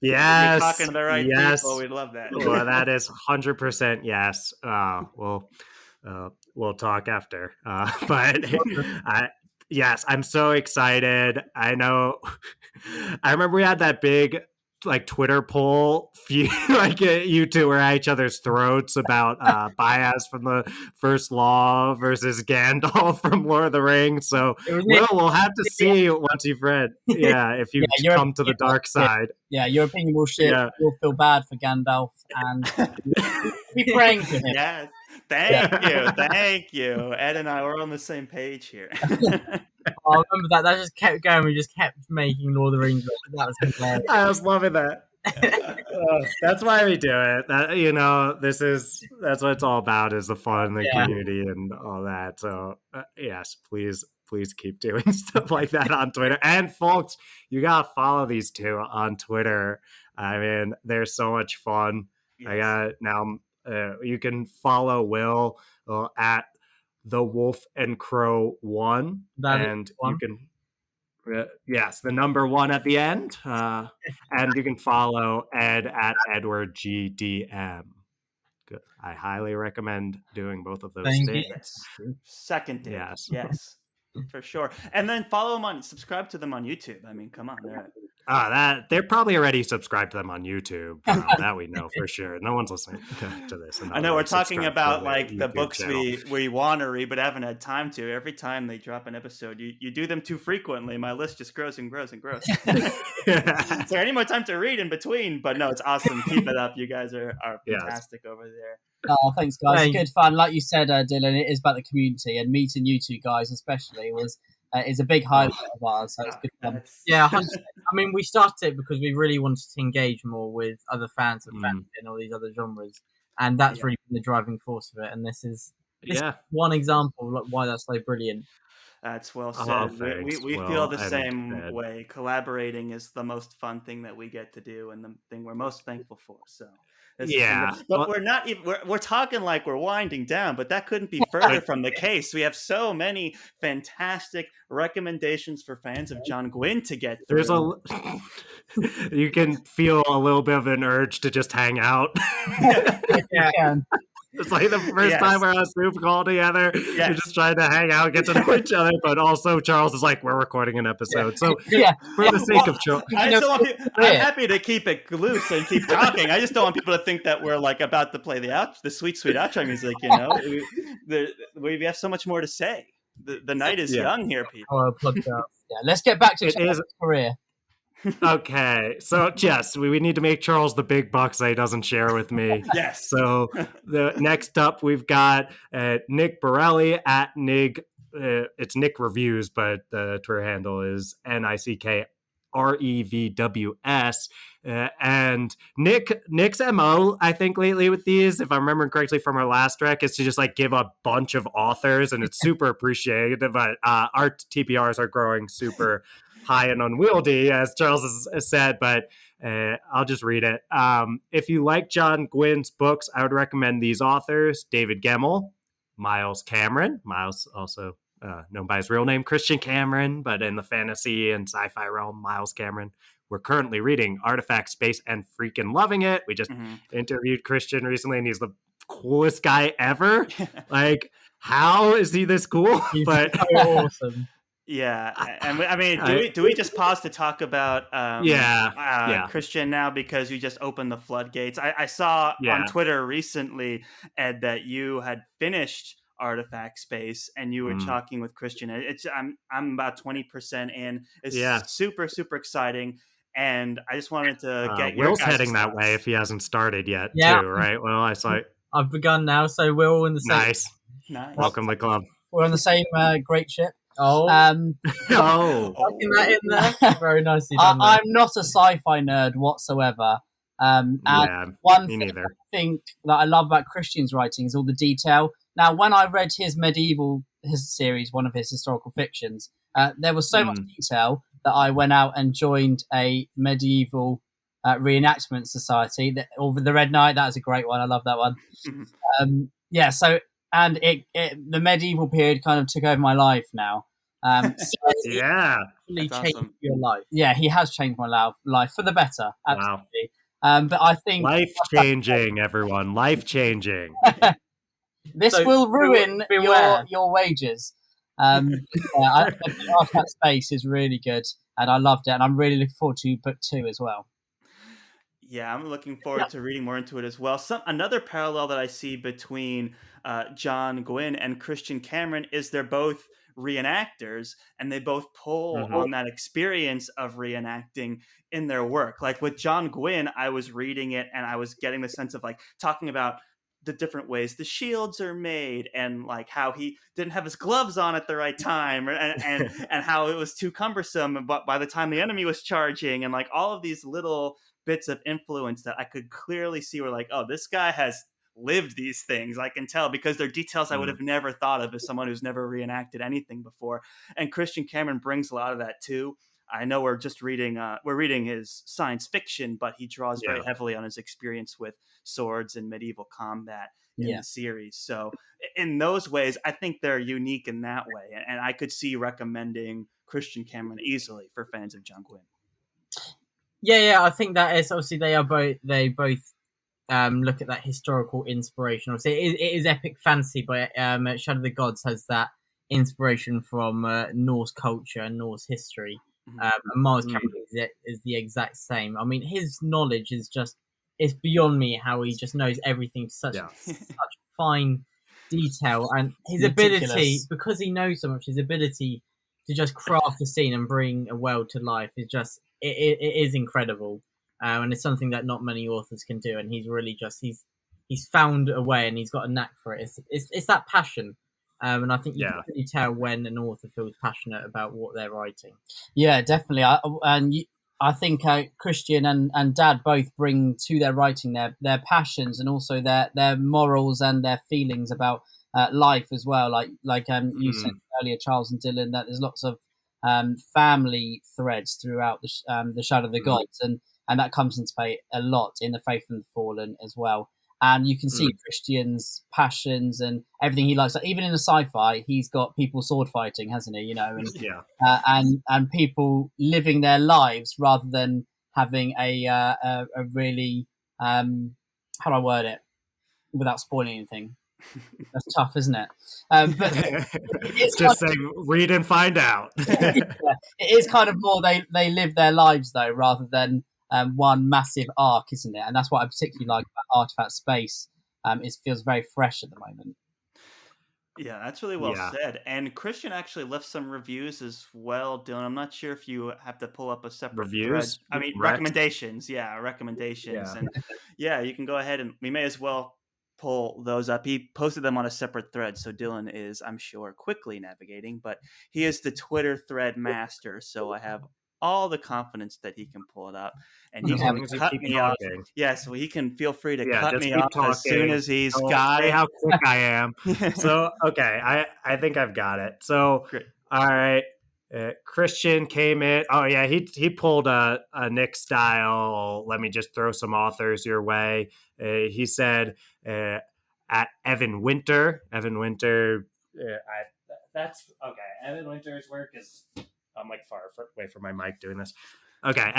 Speaker 2: Yes.
Speaker 1: You're talking to the right people. We'd love that.
Speaker 2: Well, that is 100% yes. We'll talk after. But yes, I'm so excited. I know. I remember we had that big Twitter poll, you two were at each other's throats about Baez from the First Law versus Gandalf from Lord of the Rings. So we'll have to see once you've read. Yeah, if you come to the dark side.
Speaker 4: Yeah, your opinion will shift. Yeah. You'll feel bad for Gandalf and be praying for him.
Speaker 1: Yes. Thank you. Ed and I were on the same page here.
Speaker 3: I remember that. That just kept going. We just kept making Lord of the Rings. That was hilarious.
Speaker 2: I was loving that. That's why we do it. That's what it's all about, is the fun, the community, and all that. So yes, please keep doing stuff like that on Twitter. And folks, you gotta follow these two on Twitter. I mean, they're so much fun. Yes. You can follow Will at the Wolf and Crow 1, and you can the number 1 at the end, and you can follow Ed at Edward GDM. Good. I highly recommend doing both of those things.
Speaker 1: Second, yes, for sure. And then subscribe to them on YouTube. I mean, come on,
Speaker 2: they're probably already subscribed to them on YouTube. That we know for sure. No one's listening to this.
Speaker 1: I know we're talking about the books we want to read but haven't had time to. Every time they drop an episode, you do them too frequently. My list just grows and grows and grows. So I need more time to read in between. But no, it's awesome. Keep it up. You guys are fantastic over there.
Speaker 4: Oh, thanks, guys. Good fun. Like you said, Dylan, it is about the community, and meeting you two guys especially is a big highlight of ours. So it's good fun.
Speaker 3: Yeah, 100%. I mean, we started it because we really wanted to engage more with other fans of fantasy and all these other genres. and that's really been the driving force of it. And this is one example of why that's so brilliant.
Speaker 1: That's well said.
Speaker 2: Oh,
Speaker 1: We
Speaker 2: thanks.
Speaker 1: feel the
Speaker 2: Well
Speaker 1: same
Speaker 2: edited.
Speaker 1: way. Collaborating is the most fun thing that we get to do, and the thing we're most thankful for. So, but we're not even. We're talking like we're winding down, but that couldn't be further from the case. We have so many fantastic recommendations for fans of John Gwynne to get through.
Speaker 2: You can feel a little bit of an urge to just hang out.
Speaker 3: Yeah.
Speaker 2: It's like the first time we're on a Zoom call together. We're just trying to hang out, get to know each other, but also Charles is like, we're recording an episode. So for the sake of Charles,
Speaker 1: I'm happy to keep it loose and keep talking. I just don't want people to think that we're like about to play the sweet outro music. You know, we have so much more to say. The night is young here, people.
Speaker 4: Let's get back to Charles' career.
Speaker 2: Okay, so Jess, we need to make Charles the big bucks that he doesn't share with me.
Speaker 1: Yes.
Speaker 2: So the next up, we've got Nick Borelli at Nig. It's Nick Reviews, but the Twitter handle is NickRevws. And Nick's MO, I think, lately with these, if I'm remembering correctly from our last rec, is to just like give a bunch of authors, and it's super appreciated. But our TPRs are growing super high and unwieldy, as Charles has said, but I'll just read it. If you like John Gwynne's books, I would recommend these authors: David Gemmell, Miles Cameron. Miles also known by his real name, Christian Cameron, but in the fantasy and sci-fi realm, Miles Cameron. We're currently reading Artifact Space and freaking loving it. We just interviewed Christian recently, and he's the coolest guy ever. Like, how is he this cool?
Speaker 3: He's so awesome.
Speaker 1: Yeah, and I mean, do we just pause to talk about Christian now, because you just opened the floodgates? I saw on Twitter recently, Ed, that you had finished Artifact Space and you were talking with Christian. I'm about 20% in. It's super exciting, and I just wanted to get your
Speaker 2: Will's
Speaker 1: guys'
Speaker 2: heading
Speaker 1: thoughts.
Speaker 2: that way if he hasn't started yet too, right? Well,
Speaker 3: I've begun now, so we're all in the same.
Speaker 1: Nice.
Speaker 2: Welcome to the club.
Speaker 4: We're on the same great ship.
Speaker 3: Working that in there. Very nicely done.
Speaker 4: I'm not a sci-fi nerd whatsoever. And one thing I think that I love about Christian's writing is all the detail. Now, when I read his series, one of his historical fictions, there was so much detail that I went out and joined a medieval reenactment society. Or the Red Knight, that was a great one. I love that one. And the medieval period kind of took over my life now.
Speaker 3: Changed your life.
Speaker 4: Yeah, he has changed my life for the better. Absolutely. Wow. But I think
Speaker 2: life-changing, everyone. Life-changing.
Speaker 4: This will ruin your wages. I think Artifact Space is really good, and I loved it, and I'm really looking forward to book 2 as well.
Speaker 1: Yeah, I'm looking forward to reading more into it as well. Another parallel that I see between John Gwynne and Christian Cameron is they're both reenactors, and they both pull on that experience of reenacting in their work. Like with John Gwynne, I was reading it and I was getting the sense of like talking about the different ways the shields are made, and like how he didn't have his gloves on at the right time, and how it was too cumbersome but by the time the enemy was charging, and like all of these little bits of influence that I could clearly see were like, oh, this guy has lived these things. I can tell because they're details I would have never thought of as someone who's never reenacted anything before. And Christian Cameron brings a lot of that too. I know we're reading his science fiction, but he draws very heavily on his experience with swords and medieval combat in the series. So in those ways, I think they're unique in that way. And I could see recommending Christian Cameron easily for fans of John Gwynne.
Speaker 3: Yeah, I think that is obviously they both look at that historical inspiration. Obviously, it is epic fantasy, but Shadow of the Gods has that inspiration from Norse culture and Norse history. And Miles Cameron is the exact same. I mean, his knowledge is it's beyond me how he just knows everything to such fine detail, and his ability, because he knows so much, his ability to just craft a scene and bring a world to life is just it is incredible, and it's something that not many authors can do. And he's really he's found a way, and he's got a knack for it. It's that passion, and I think you can really tell when an author feels passionate about what they're writing.
Speaker 4: Yeah, definitely. I think Christian and Dad both bring to their writing their passions and also their morals and their feelings about life as well. Like you said earlier, Charles and Dylan, that there's lots of family threads throughout the Shadow of the Gods, and that comes into play a lot in the Faith and the Fallen as well. And you can see Christian's passions and everything he likes. Like, even in the sci-fi, he's got people sword fighting, hasn't he? You know, and people living their lives rather than having a really how do I word it without spoiling anything? That's tough, isn't it? But
Speaker 2: it's just saying, read and find out.
Speaker 4: It is kind of more they live their lives though, rather than one massive arc, isn't it? And that's what I particularly like about Artifact Space. It feels very fresh at the moment.
Speaker 1: Yeah, that's really well said. And Christian actually left some reviews as well, Dylan. I'm not sure if you have to pull up a separate
Speaker 2: reviews.
Speaker 1: Thread. I mean, recommendations. Yeah, recommendations. Yeah. And yeah, you can go ahead and we may as well pull those up. He posted them on a separate thread, so Dylan is, I'm sure, quickly navigating, but he is the Twitter thread master, so I have all the confidence that he can pull it up, and he can cut me off. Yeah, so he can feel free to cut me off as soon as he's got it.
Speaker 2: How quick I am. So okay, I think I've got it. So great. All right, Christian came in. Oh yeah, he pulled a Nick style. Let me just throw some authors your way. He said at Evan Winter. Evan Winter. That's okay. Evan Winter's work is. I'm like far away from my mic doing this. Okay,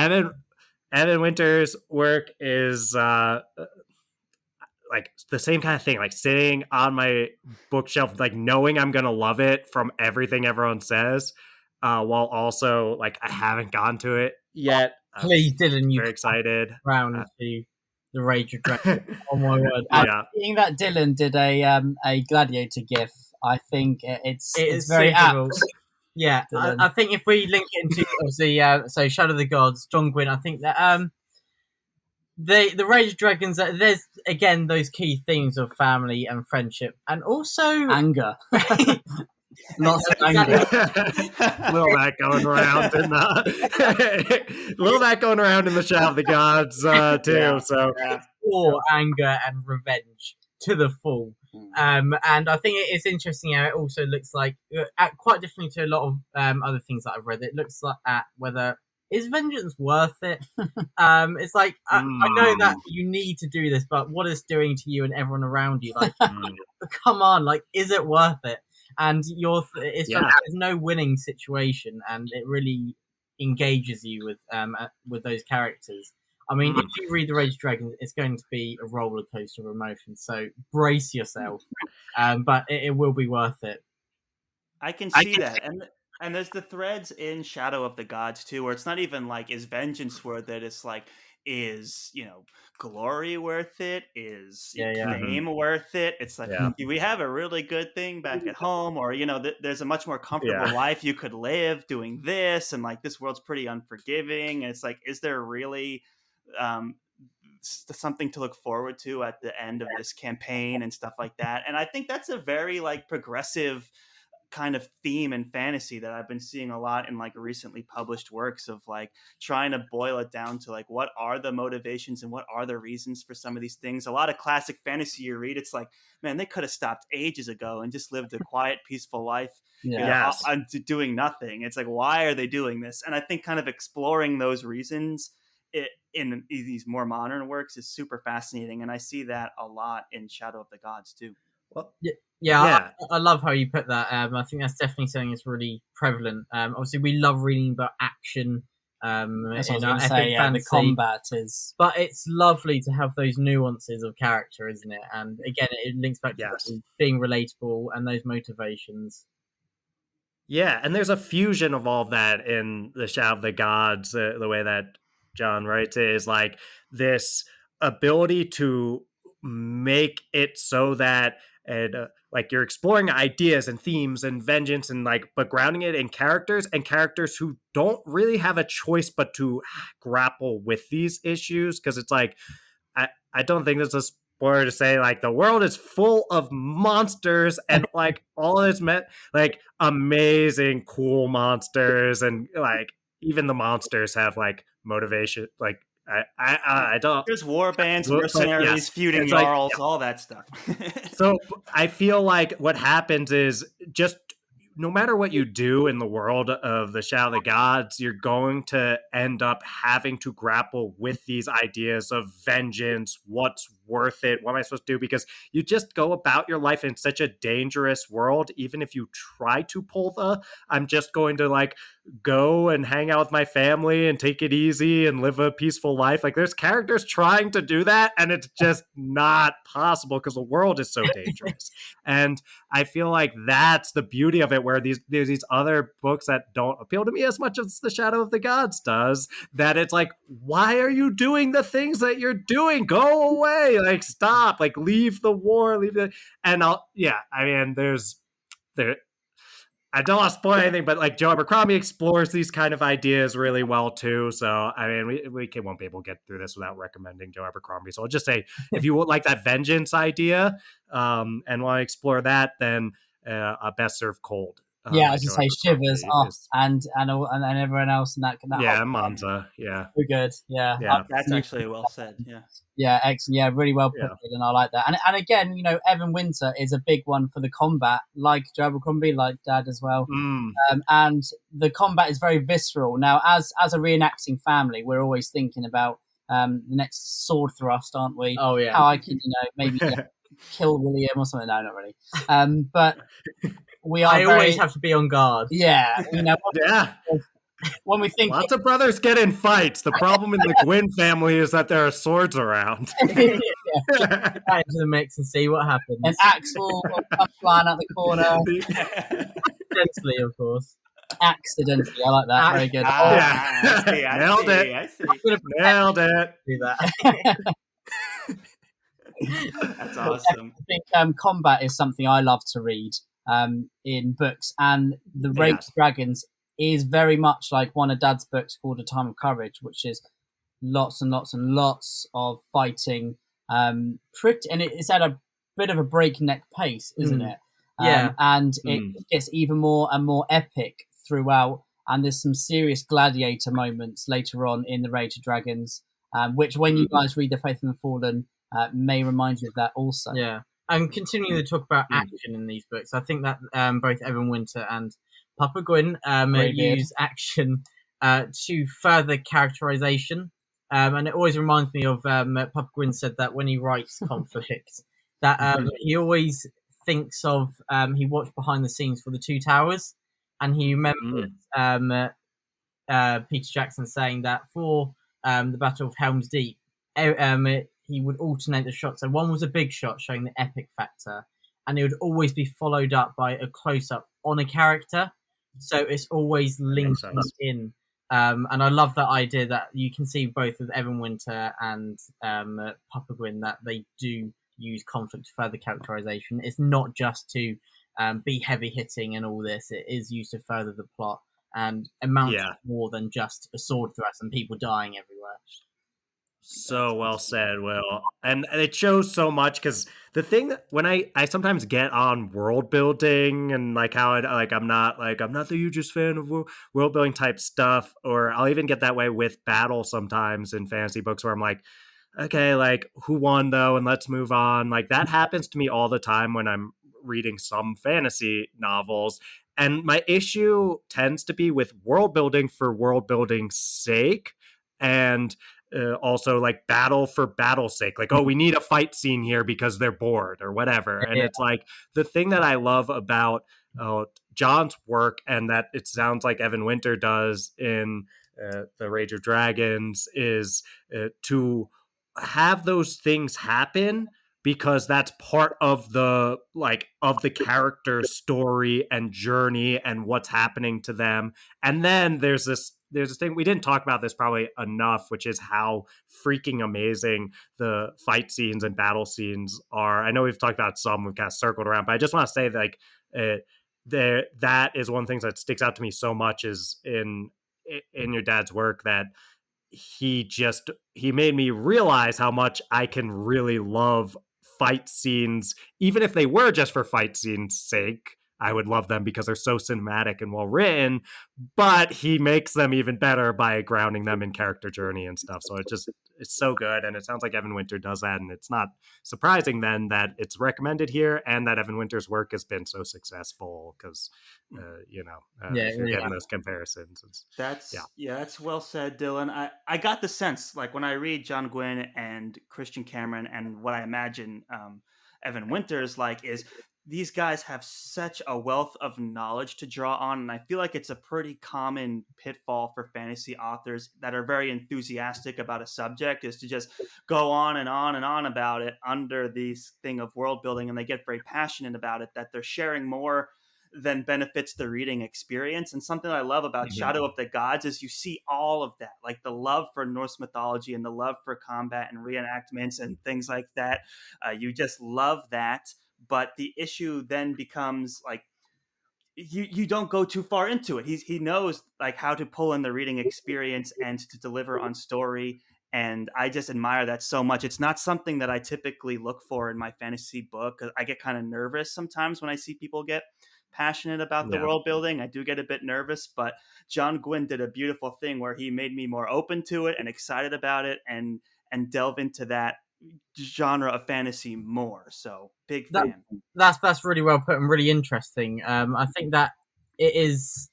Speaker 2: Evan Winter's work is like the same kind of thing, like sitting on my bookshelf, like knowing I'm gonna love it from everything everyone says, while also like I haven't gone to it yet.
Speaker 3: Please, Dylan, you
Speaker 2: very excited.
Speaker 3: Round to the Rage of Dragons. Oh my word!
Speaker 4: Seeing that Dylan did a Gladiator GIF, I think it's very apt.
Speaker 3: Yeah, I think if we link it into obviously, so Shadow of the Gods, John Gwynne, I think that the Rage of Dragons, there's again those key themes of family and friendship, and also
Speaker 4: anger. Lots of anger.
Speaker 2: Little that going around in the Shadow of the Gods too. So
Speaker 3: anger and revenge to the full. And I think it is interesting how it also looks like quite differently to a lot of other things that I've read. It looks like at whether is vengeance worth it. It's like I know that you need to do this, but what is doing to you and everyone around you? Like, come on, like, is it worth it? And it's like there's no winning situation, and it really engages you with those characters. I mean, if you read The Rage of Dragons, it's going to be a roller coaster of emotions. So brace yourself, but it will be worth it.
Speaker 1: I can see that, and there's the threads in Shadow of the Gods too, where it's not even like is vengeance worth it. It's like is glory worth it? Is fame worth it? It's like we have a really good thing back at home, or there's a much more comfortable life you could live doing this, and like this world's pretty unforgiving. And it's like, is there really something to look forward to at the end of this campaign and stuff like that? And I think that's a very like progressive kind of theme in fantasy that I've been seeing a lot in like recently published works of like trying to boil it down to like what are the motivations and what are the reasons for some of these things. A lot of classic fantasy you read, it's like, man, they could have stopped ages ago and just lived a quiet, peaceful life doing nothing. It's like, why are they doing this? And I think kind of exploring those reasons in these more modern works is super fascinating, and I see that a lot in Shadow of the Gods too.
Speaker 3: Well, I love how you put that. I think that's definitely something that's really prevalent. Obviously, we love reading about action.
Speaker 4: That's what I was going to say. The combat is,
Speaker 3: but it's lovely to have those nuances of character, isn't it? And again, it links back to being relatable and those motivations.
Speaker 2: Yeah, and there's a fusion of all of that in the Shadow of the Gods. The way that John writes it is like this ability to make it so that like you're exploring ideas and themes and vengeance and like, but grounding it in characters and characters who don't really have a choice but to grapple with these issues. Because it's like, I don't think this is a spoiler to say like the world is full of monsters and like all is meant like amazing, cool monsters, and like even the monsters have like motivation. Like I don't.
Speaker 1: There's war bands,
Speaker 2: But
Speaker 1: mercenaries,
Speaker 2: yes,
Speaker 1: feuding
Speaker 2: it's like,
Speaker 1: jarls, all that stuff.
Speaker 2: so I feel like what happens is just no matter what you do in the world of the Shadow of the Gods, you're going to end up having to grapple with these ideas of vengeance, what's worth it, what am I supposed to do? Because you just go about your life in such a dangerous world, even if you try to pull the, I'm just going to like go and hang out with my family and take it easy and live a peaceful life. Like there's characters trying to do that, and it's just not possible because the world is so dangerous. And I feel like that's the beauty of it, where there's these other books that don't appeal to me as much as The Shadow of the Gods does, that it's like, why are you doing the things that you're doing? Go away. Like, stop. Like, leave the war. And I mean, there, I don't want to spoil anything, but like Joe Abercrombie explores these kind of ideas really well too. So I mean, we won't be able to get through this without recommending Joe Abercrombie. So I'll just say, if you would like that vengeance idea and want to explore that, then a Best Served Cold.
Speaker 4: Yeah, I
Speaker 2: by
Speaker 4: was
Speaker 2: Joe
Speaker 4: gonna say Shivers,
Speaker 2: Abercrombie is-
Speaker 4: and everyone else in that
Speaker 2: yeah,
Speaker 4: whole
Speaker 2: Monza, yeah,
Speaker 4: very good. Yeah,
Speaker 2: yeah,
Speaker 1: That's actually well said. Yeah.
Speaker 4: yeah, excellent. Yeah, really well put,
Speaker 2: Yeah.
Speaker 4: and I like that. And again, Evan Winter is a big one for the combat, like Joe Abercrombie, like Dad as well.
Speaker 2: Mm.
Speaker 4: And the combat is very visceral. Now, as a reenacting family, we're always thinking about the next sword thrust, aren't we?
Speaker 3: Oh yeah.
Speaker 4: How I can, maybe kill William or something. No, not really. But we are.
Speaker 3: I always have to be on guard.
Speaker 4: Yeah,
Speaker 2: Yeah.
Speaker 4: when we think
Speaker 2: Lots of brothers get in fights. The problem in the Gwynne family is that there are swords around.
Speaker 3: Right into the mix and see what happens.
Speaker 4: an axe will come flying out the corner,
Speaker 3: Accidentally, of course.
Speaker 4: accidentally. I like that. Very good.
Speaker 2: Yeah.
Speaker 1: I see, I
Speaker 2: Nailed
Speaker 1: see,
Speaker 2: it.
Speaker 1: I see.
Speaker 2: Nailed it.
Speaker 3: Do that.
Speaker 1: That's awesome.
Speaker 4: I think combat is something I love to read in books, and the Rage
Speaker 2: Yes.
Speaker 4: of Dragons is very much like one of Dad's books called A Time of Courage, which is lots and lots and lots of fighting. And it's at a bit of a breakneck pace, isn't it?
Speaker 3: Yeah.
Speaker 4: And it gets even more and more epic throughout. And there's some serious gladiator moments later on in the Rage of Dragons, which when you guys read The Faith and the Fallen, may remind you of that also.
Speaker 3: Yeah. And continuing to talk about action in these books, I think that both Evan Winter and Papa Gwynne use action to further characterization. And it always reminds me of Papa Gwynne said that when he writes conflict, that he always thinks of, he watched behind the scenes for The Two Towers, and he remembers Peter Jackson saying that for the Battle of Helm's Deep, he would alternate the shots. So one was a big shot showing the epic factor, and it would always be followed up by a close-up on a character. So it's always linked in. And I love that idea that you can see both with Evan Winter and Papa Gwynne that they do use conflict to further characterization. It's not just to be heavy-hitting and all this. It is used to further the plot and amounts to more than just a sword thrust and people dying everywhere.
Speaker 2: So well said, Will. And it shows so much, because the thing that when I sometimes get on world building and like how I'm not the hugest fan of world building type stuff, or I'll even get that way with battle sometimes in fantasy books where I'm like, okay, like who won though, and let's move on. Like that happens to me all the time when I'm reading some fantasy novels. And my issue tends to be with world building for world building's sake, and also like battle for battle's sake, like, oh, we need a fight scene here because they're bored or whatever. And it's like the thing that I love about John's work, and that it sounds like Evan Winter does in the Rage of Dragons, is to have those things happen, because that's part of the character's story and journey and what's happening to them. And then there's this thing, we didn't talk about this probably enough, which is how freaking amazing the fight scenes and battle scenes are. I know we've talked about some, we've kind of circled around, but I just want to say that is one of the things that sticks out to me so much is in your dad's work, that he made me realize how much I can really love fight scenes, even if they were just for fight scenes' sake. I would love them because they're so cinematic and well written, but he makes them even better by grounding them in character journey and stuff. So it's so good. And it sounds like Evan Winter does that. And it's not surprising then that it's recommended here and that Evan Winter's work has been so successful because, if you're getting those comparisons.
Speaker 1: That's well said, Dylan. I got the sense, like when I read John Gwynne and Christian Cameron and what I imagine Evan Winter's like is these guys have such a wealth of knowledge to draw on. And I feel like it's a pretty common pitfall for fantasy authors that are very enthusiastic about a subject is to just go on and on and on about it under this thing of world building. And they get very passionate about it, that they're sharing more than benefits the reading experience. And something I love about Shadow of the Gods is you see all of that, like the love for Norse mythology and the love for combat and reenactments and things like that. You just love that. But the issue then becomes like you don't go too far into it. He knows like how to pull in the reading experience and to deliver on story. And I just admire that so much. It's not something that I typically look for in my fantasy book. I get kind of nervous sometimes when I see people get passionate about the world building. I do get a bit nervous, but John Gwynne did a beautiful thing where he made me more open to it and excited about it and delve into that genre of fantasy more. So big fan.
Speaker 3: That's really well put and really interesting. I think that it's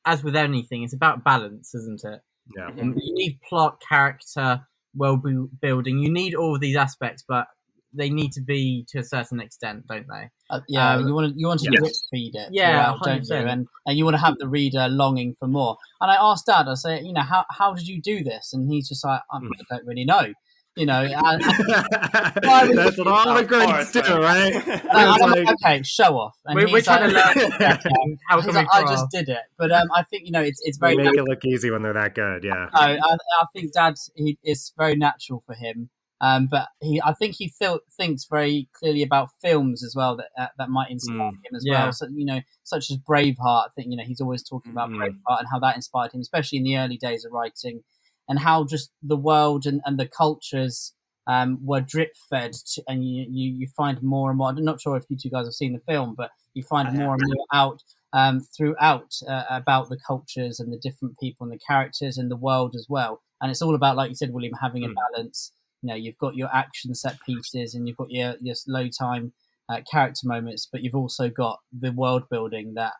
Speaker 3: as with anything, it's about balance, isn't it?
Speaker 2: Yeah.
Speaker 3: You need plot, character, world building. You need all of these aspects, but they need to be to a certain extent, don't they?
Speaker 4: You want to drip feed it, don't you? And you want to have the reader longing for more. And I asked Dad, I say, how did you do this? And he's just like, I don't really know.
Speaker 2: That's what all the greats do, right?
Speaker 4: I'm like, okay, show off. And
Speaker 3: we're trying to learn how can
Speaker 4: I just did it. But I think it's very.
Speaker 2: They make it look easy when they're that good. Yeah.
Speaker 4: No, I think Dad, it's very natural for him. But I think he thinks very clearly about films as well that might inspire him as well. So such as Braveheart. I think he's always talking about Braveheart and how that inspired him, especially in the early days of writing, and how just the world and the cultures were drip fed, and you find more and more. I'm not sure if you two guys have seen the film, but you find more and more out throughout about the cultures and the different people and the characters and the world as well. And it's all about, like you said, William, having a balance. You've got your action set pieces and you've got your slow time character moments, but you've also got the world building that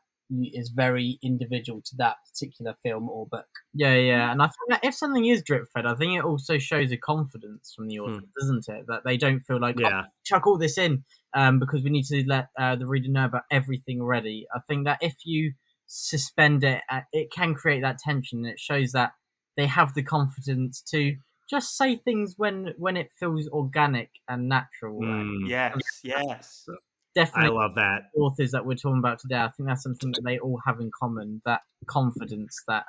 Speaker 4: is very individual to that particular film or book.
Speaker 3: Yeah. And I think that if something is drip fed, I think it also shows a confidence from the author, doesn't it? That they don't feel like, chuck all this in because we need to let the reader know about everything already. I think that if you suspend it, it can create that tension. And it shows that they have the confidence to just say things when it feels organic and natural.
Speaker 1: Yes.
Speaker 3: Definitely.
Speaker 2: I love that.
Speaker 3: Authors that we're talking about today, I think that's something that they all have in common, that confidence that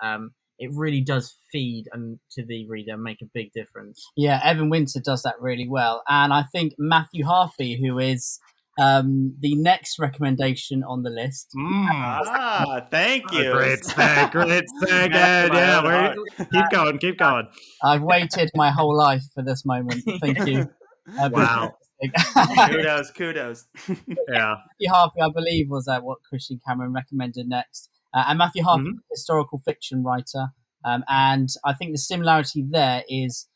Speaker 3: it really does feed to the reader and make a big difference.
Speaker 4: Yeah, Evan Winter does that really well. And I think Matthew Harvey, who is the next recommendation on the list.
Speaker 1: Thank you.
Speaker 2: Great stag. Yeah, keep going.
Speaker 4: I've waited my whole life for this moment. Thank you.
Speaker 2: Wow.
Speaker 1: Kudos.
Speaker 2: Yeah.
Speaker 4: Matthew Harvey, I believe, was what Christian Cameron recommended next. And Matthew Harvey is a historical fiction writer. And I think the similarity there is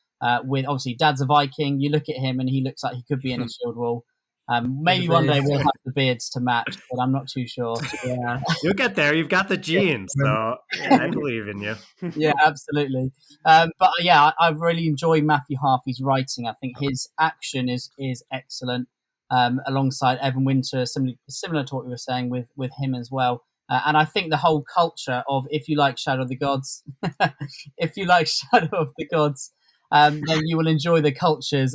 Speaker 4: with, obviously, Dad's a Viking. You look at him and he looks like he could be in a shield wall. Maybe one day we'll have the beards to match, but I'm not too sure.
Speaker 3: Yeah,
Speaker 2: you'll get there. You've got the genes, so I believe in you.
Speaker 4: Yeah, absolutely. But I really enjoy Matthew Harvey's writing. I think his action is excellent. Alongside Evan Winter, similar to what we were saying with him as well. And I think the whole culture of, if you like Shadow of the Gods, then you will enjoy the cultures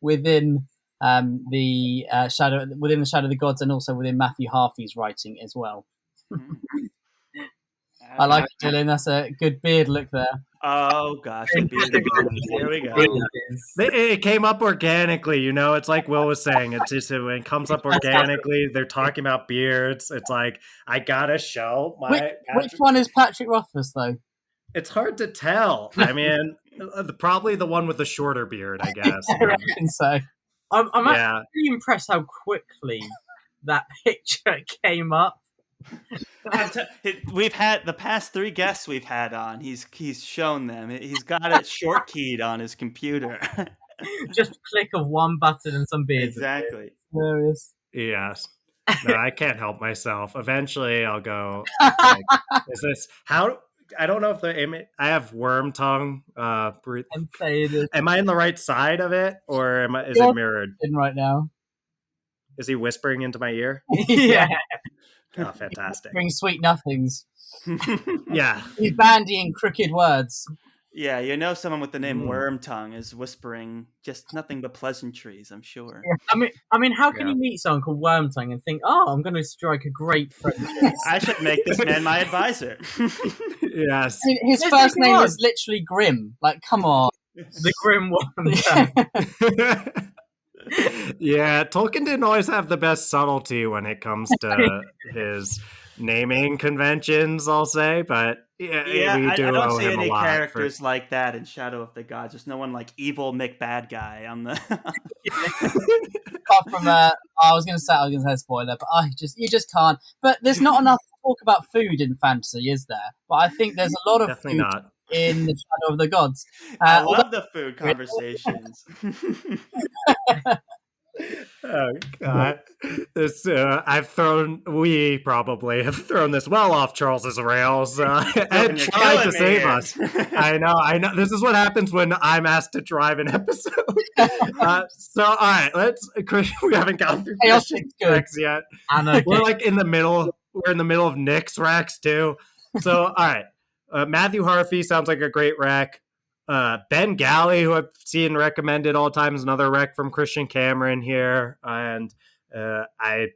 Speaker 4: within the Shadow of the Gods, and also within Matthew Harvey's writing as well. I like it, Dylan. That's a good beard look there.
Speaker 1: Oh gosh, here we go.
Speaker 2: It came up organically, It's like Will was saying. It's just when it comes up organically. They're talking about beards. It's like I gotta show my.
Speaker 4: Which one is Patrick Rothfuss though?
Speaker 2: It's hard to tell. I mean, probably the one with the shorter beard, I guess.
Speaker 4: I reckon so.
Speaker 3: I'm
Speaker 2: Yeah.
Speaker 3: actually really impressed how quickly that picture came up.
Speaker 1: We've had the past 3 guests we've had on. He's shown them. He's got it short keyed on his computer.
Speaker 3: Just click of one button and some beards.
Speaker 1: Exactly.
Speaker 3: Hilarious.
Speaker 2: Yes. No, I can't help myself. Eventually, I'll go. Like, is this how? I don't know if the image. I have worm tongue.
Speaker 3: And say this
Speaker 2: Am I in the right side of it, or is it mirrored?
Speaker 4: in right now.
Speaker 2: Is he whispering into my ear?
Speaker 3: yeah.
Speaker 2: Oh, fantastic.
Speaker 4: Bring sweet nothings.
Speaker 2: Yeah.
Speaker 4: He's bandying crooked words.
Speaker 1: Yeah, you know, someone with the name Worm Tongue is whispering just nothing but pleasantries, I'm sure.
Speaker 3: I mean, how can you meet someone called Wormtongue and think, "Oh, I'm going to strike a great friendship"?
Speaker 1: I should make this man my advisor.
Speaker 2: Yes.
Speaker 4: His first name is literally Grim. Like, come on.
Speaker 3: The Grim Wormtongue.
Speaker 2: Yeah, Tolkien didn't always have the best subtlety when it comes to his naming conventions, I'll say, but
Speaker 1: Yeah,
Speaker 2: we do
Speaker 1: I don't
Speaker 2: owe
Speaker 1: see
Speaker 2: him
Speaker 1: any
Speaker 2: a lot
Speaker 1: characters like that in Shadow of the Gods. There's no one like evil McBad guy on the.
Speaker 4: Apart from I was going to say a spoiler, but you just can't. But there's not enough talk about food in fantasy, is there? But I think there's a lot of
Speaker 2: Definitely
Speaker 4: food
Speaker 2: not.
Speaker 4: in the Shadow of the Gods.
Speaker 1: I love the food conversations.
Speaker 2: Oh God! This we probably have thrown this well off Charles's rails and tried to save us. I know. This is what happens when I'm asked to drive an episode. So, all right, we haven't gotten through Christian Rex yet. We're like in the middle. We're in the middle of Nick's Rex too. So, all right, Matthew Harvey sounds like a great rec. Ben Galley, who I've seen recommended all times, another rec from Christian Cameron here, and I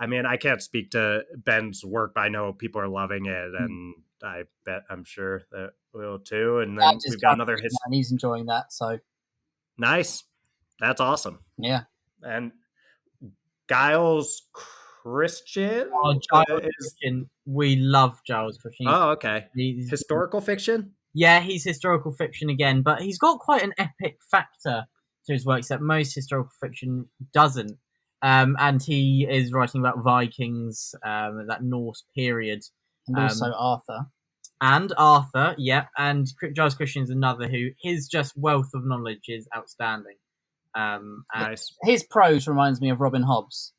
Speaker 2: mean, I can't speak to Ben's work, but I know people are loving it, and I bet I'm sure that will too. And then we've got another
Speaker 4: and he's enjoying that, so
Speaker 2: nice. That's awesome.
Speaker 4: Yeah,
Speaker 2: and Giles Christian.
Speaker 3: Christian. We love Giles Christian.
Speaker 2: Oh, okay. He's historical fiction.
Speaker 3: Yeah, he's historical fiction again, but he's got quite an epic factor to his works that most historical fiction doesn't. And he is writing about Vikings, that Norse period.
Speaker 4: And also Arthur.
Speaker 3: And Arthur, yeah. And Giles Christian is another who his just wealth of knowledge is outstanding.
Speaker 2: Nice.
Speaker 4: His prose reminds me of Robin Hobbs.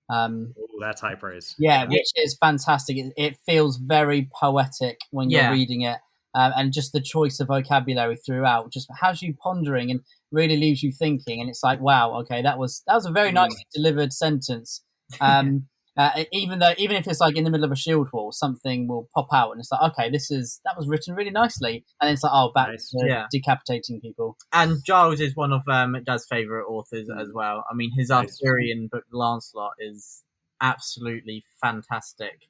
Speaker 2: That's high praise.
Speaker 4: Yeah, which is fantastic. It feels very poetic when you're reading it. And just the choice of vocabulary throughout just has you pondering and really leaves you thinking. And it's like, wow, okay, that was a very nicely delivered sentence. Even if it's like in the middle of a shield wall, something will pop out, and it's like, okay, that was written really nicely. And it's like, back to decapitating people.
Speaker 3: And Giles is one of Dad's favourite authors as well. I mean, his Arthurian book Lancelot is absolutely fantastic.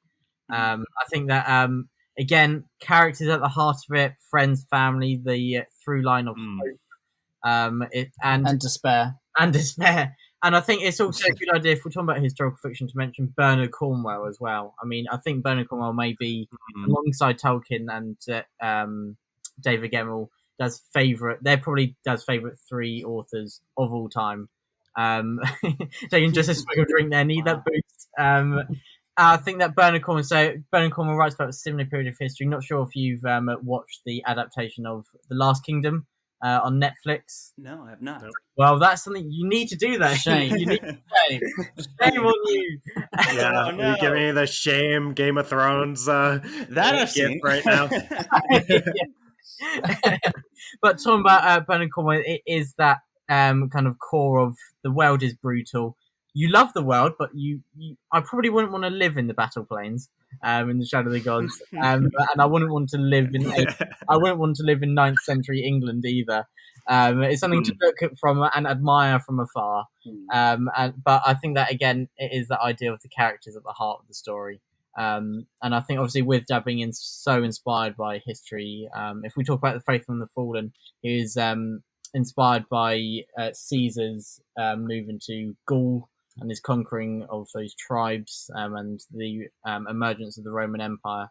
Speaker 3: I think that. Again, characters at the heart of it, friends, family, the through line of hope, and despair. And I think it's also a good idea, if we're talking about historical fiction, to mention Bernard Cornwell as well. I mean, I think Bernard Cornwell may be, alongside Tolkien and David Gemmell, they're probably Dad's favourite 3 authors of all time. They can just a swig of drink there, need that boost. I think that Bernard Cornwell writes about a similar period of history. Not sure if you've watched the adaptation of The Last Kingdom on Netflix.
Speaker 1: No, I have not.
Speaker 3: Well, that's something you need to do. That
Speaker 4: shame.
Speaker 3: You need to shame on you.
Speaker 2: Yeah, you give me the shame Game of Thrones
Speaker 1: that I've seen
Speaker 2: right now.
Speaker 3: But talking about Bernard Cornwell, it is that kind of core of the world is brutal. You love the world, but I probably wouldn't want to live in the battle plains, in the Shadow of the Gods, and I wouldn't want to live in 9th century England either. It's something to look at from and admire from afar. But I think that again, it is the idea of the characters at the heart of the story. And I think obviously with Dad being so inspired by history, if we talk about the Faithful and the Fallen, he is inspired by Caesar's move into Gaul and his conquering of those tribes, and the emergence of the Roman Empire.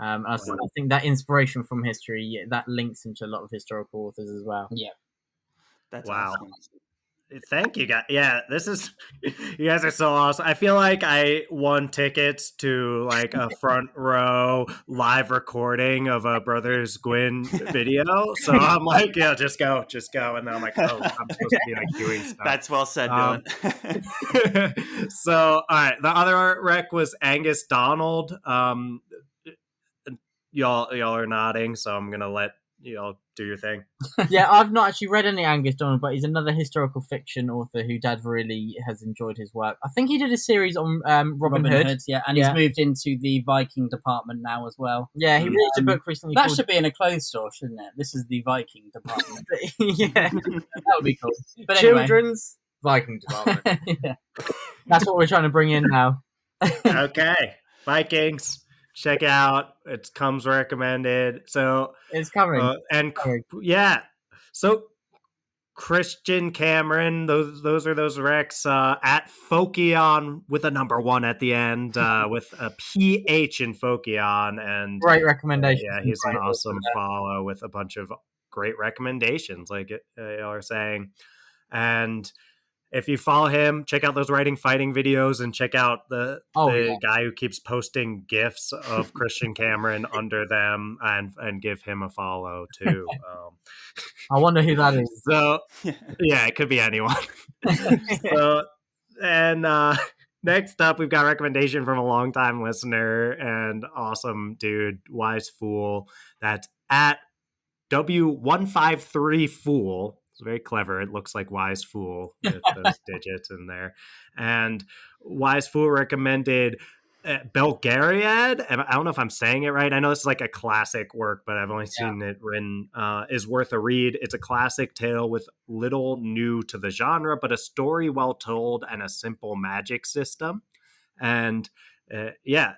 Speaker 3: I think that inspiration from history, that links into a lot of historical authors as well.
Speaker 4: Yeah.
Speaker 1: That's
Speaker 2: wow.
Speaker 1: awesome.
Speaker 2: Thank you guys. Yeah, this is you guys are so awesome. I feel like I won tickets to like a front row live recording of a Brothers Gwynne video. So I'm like, yeah, just go. And then I'm like, oh, I'm supposed to be like doing stuff.
Speaker 1: That's well said,
Speaker 2: Um,
Speaker 1: Dylan.
Speaker 2: So all right, the other rec was Angus Donald. Y'all are nodding, so I'm gonna let y'all do your thing.
Speaker 3: Yeah, I've not actually read any Angus Donald, but he's another historical fiction author who Dad really has enjoyed his work. I think he did a series on Robin Hood.
Speaker 4: Yeah, and he's moved into the Viking department now as well.
Speaker 3: Yeah, he released a book recently.
Speaker 4: That should be in a clothes store, shouldn't it? This is the Viking department.
Speaker 3: Yeah,
Speaker 4: that would be cool. But
Speaker 3: children's Viking department.
Speaker 4: Yeah.
Speaker 3: That's what we're trying to bring in now.
Speaker 2: Okay, Vikings. Check out. It comes recommended. So
Speaker 3: it's coming.
Speaker 2: Yeah. So Christian Cameron, those are those recs at Phokion with a number 1 at the end with a PH in Phokion, and
Speaker 3: great recommendation.
Speaker 2: Yeah, he's an awesome follow with a bunch of great recommendations, like y'all are saying. And if you follow him, check out those writing fighting videos and check out the guy who keeps posting GIFs of Christian Cameron under them, and give him a follow too.
Speaker 3: I wonder who that is.
Speaker 2: So yeah, it could be anyone. Next up, we've got a recommendation from a longtime listener and awesome dude, Wise Fool. That's at W153Fool. It's very clever. It looks like Wise Fool with those digits in there. And Wise Fool recommended Belgariad. I don't know if I'm saying it right. I know this is like a classic work, but I've only seen it written. Is worth a read. It's a classic tale with little new to the genre, but a story well told and a simple magic system. And
Speaker 3: that's
Speaker 2: yeah.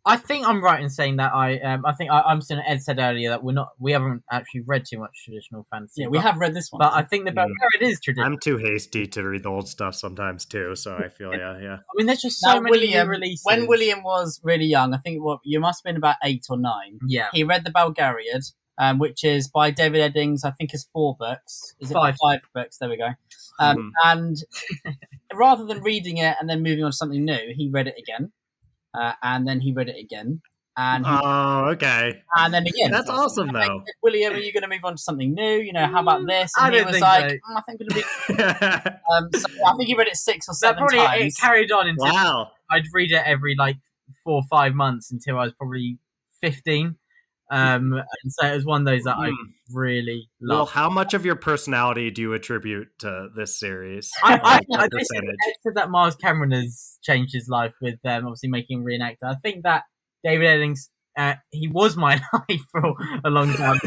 Speaker 3: I think I'm right in saying that I think I'm saying Ed said earlier that we haven't actually read too much traditional fantasy.
Speaker 4: Yeah, we have read this one,
Speaker 3: but I think the Belgariad is traditional.
Speaker 2: I'm too hasty to read the old stuff sometimes too, so I feel yeah.
Speaker 3: I mean, there's just so many new releases.
Speaker 4: When William was really young, I think you must have been about 8 or 9.
Speaker 3: Yeah,
Speaker 4: he read the Belgariad, which is by David Eddings. I think is 4 books. Is it 5 books? There we go. And rather than reading it and then moving on to something new, he read it again. And then he read it again.
Speaker 2: Okay.
Speaker 4: And then again.
Speaker 2: That's awesome, though.
Speaker 4: William, are you going to move on to something new? You know, how about this?
Speaker 3: And
Speaker 4: he was like, I think it'll be. So I think he read it 6 or 7 times.
Speaker 3: It carried on until
Speaker 2: wow.
Speaker 3: I'd read it every 4 or 5 months until I was probably 15. And so it was one of those that I really loved.
Speaker 2: Well, how much of your personality do you attribute to this series?
Speaker 3: I said that Miles Cameron has changed his life with obviously making him reenactor. I think that David Eddings, he was my life for a long time.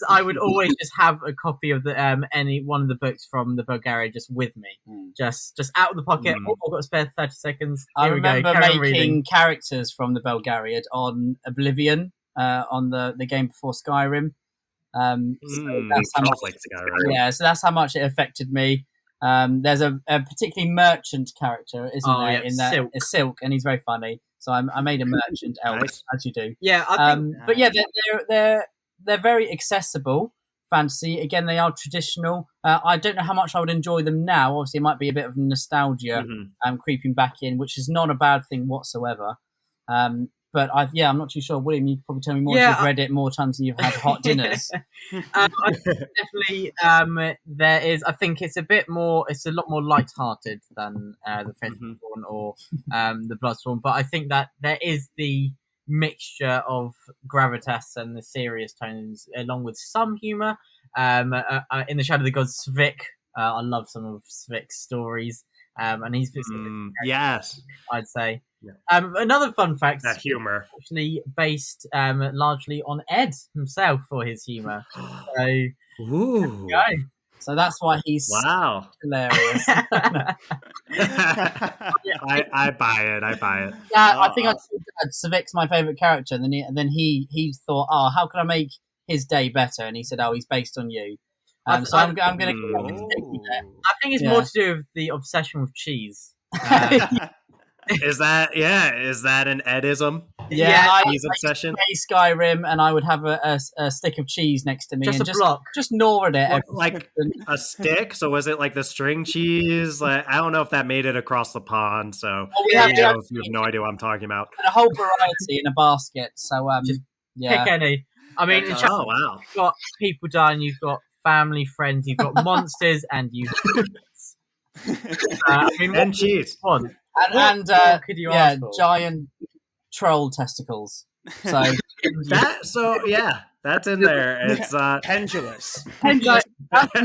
Speaker 3: I would always just have a copy of the any one of the books from the Belgariad just with me, just out of the pocket. Oh, I've got a spare 30 seconds.
Speaker 4: I remember making characters from the Belgariad on Oblivion. On the game before Skyrim. So that's how much, Skyrim. Yeah, so that's how much it affected me. There's a particularly merchant character, isn't there? In that,
Speaker 3: Silk.
Speaker 4: It's Silk, and he's very funny. So I made a merchant elf, as you do.
Speaker 3: Yeah, I think.
Speaker 4: But yeah, they're very accessible fantasy. Again, they are traditional. I don't know how much I would enjoy them now. Obviously, it might be a bit of nostalgia creeping back in, which is not a bad thing whatsoever. But I'm not too sure. William, you can probably tell me more if you've read it more times than you've had hot dinners.
Speaker 3: Definitely, there is. I think it's a lot more light-hearted than the Festival or the Bloodstorm. But I think that there is the mixture of gravitas and the serious tones, along with some humour. In the Shadow of the Gods, Svik. I love some of Svik's stories, and he's
Speaker 2: yes,
Speaker 3: I'd say. Yeah. Another fun fact:
Speaker 2: that humor
Speaker 3: actually based largely on Ed himself for his humor.
Speaker 4: So that's why he's hilarious.
Speaker 2: I buy it.
Speaker 4: Yeah, I think I told Dad Svik's my favorite character, and then he thought, how can I make his day better? And he said, he's based on you. I'm going to. I
Speaker 3: think it's more to do with the obsession with cheese.
Speaker 2: Is that an Edism?
Speaker 3: Yeah,
Speaker 2: Cheese obsession.
Speaker 4: Play Skyrim, and I would have a stick of cheese next to me,
Speaker 3: just
Speaker 4: and
Speaker 3: a block.
Speaker 4: just gnaw at it.
Speaker 2: Like a stick. So was it like the string cheese? Like, I don't know if that made it across the pond. So
Speaker 4: we have
Speaker 2: you have no idea what I'm talking about.
Speaker 4: a whole variety in a basket. So
Speaker 3: Just
Speaker 4: yeah.
Speaker 3: Pick any. I mean, in
Speaker 1: That's
Speaker 3: chat,
Speaker 2: Oh wow!
Speaker 3: you've got people dying, you've got family, friends, you've got monsters, and you've I mean,
Speaker 2: And cheese.
Speaker 3: what
Speaker 4: And
Speaker 3: more could you ask for?
Speaker 4: giant troll testicles. So
Speaker 2: That's in there. It's
Speaker 1: Pendulous.
Speaker 4: pendulous,
Speaker 3: I mean,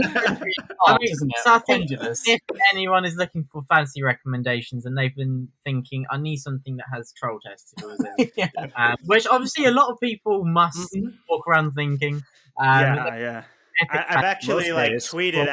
Speaker 4: isn't it?
Speaker 3: so I think
Speaker 4: Pendulous.
Speaker 3: if anyone is looking for fancy recommendations and they've been thinking, I need something that has troll testicles in,
Speaker 4: Yeah.
Speaker 3: which obviously a lot of people must walk around thinking.
Speaker 1: Yeah. I've actually
Speaker 2: Most days.
Speaker 1: tweeted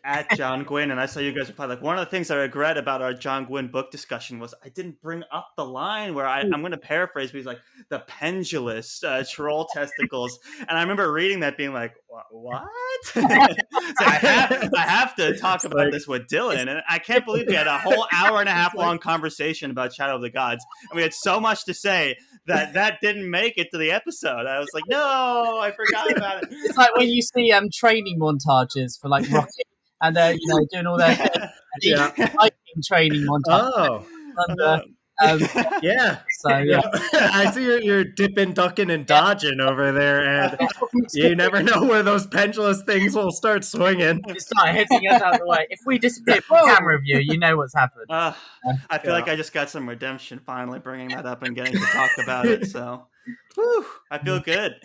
Speaker 1: at John Gwynne, and I saw you guys reply. Like, one of the things I regret about our John Gwynne book discussion was I didn't bring up the line where I'm going to paraphrase, but he's like the pendulous troll testicles, and I remember reading that being like, what? So I have to talk about this with Dylan, and I can't believe we had a whole hour and a half long conversation about Shadow of the Gods, and we had so much to say that didn't make it to the episode. I was like, no, I forgot about it.
Speaker 4: It's like when you see training montages for like Rocky, and doing all their hiking training montages.
Speaker 2: Oh. Yeah.
Speaker 4: So yeah.
Speaker 2: I see you're dipping, ducking, and dodging over there, and you never know where those pendulous things will start swinging.
Speaker 3: You start hitting us out of the way. If we disappear from camera view, you know what's happened.
Speaker 1: I feel like I just got some redemption finally bringing that up and getting to talk about it. So, I feel good.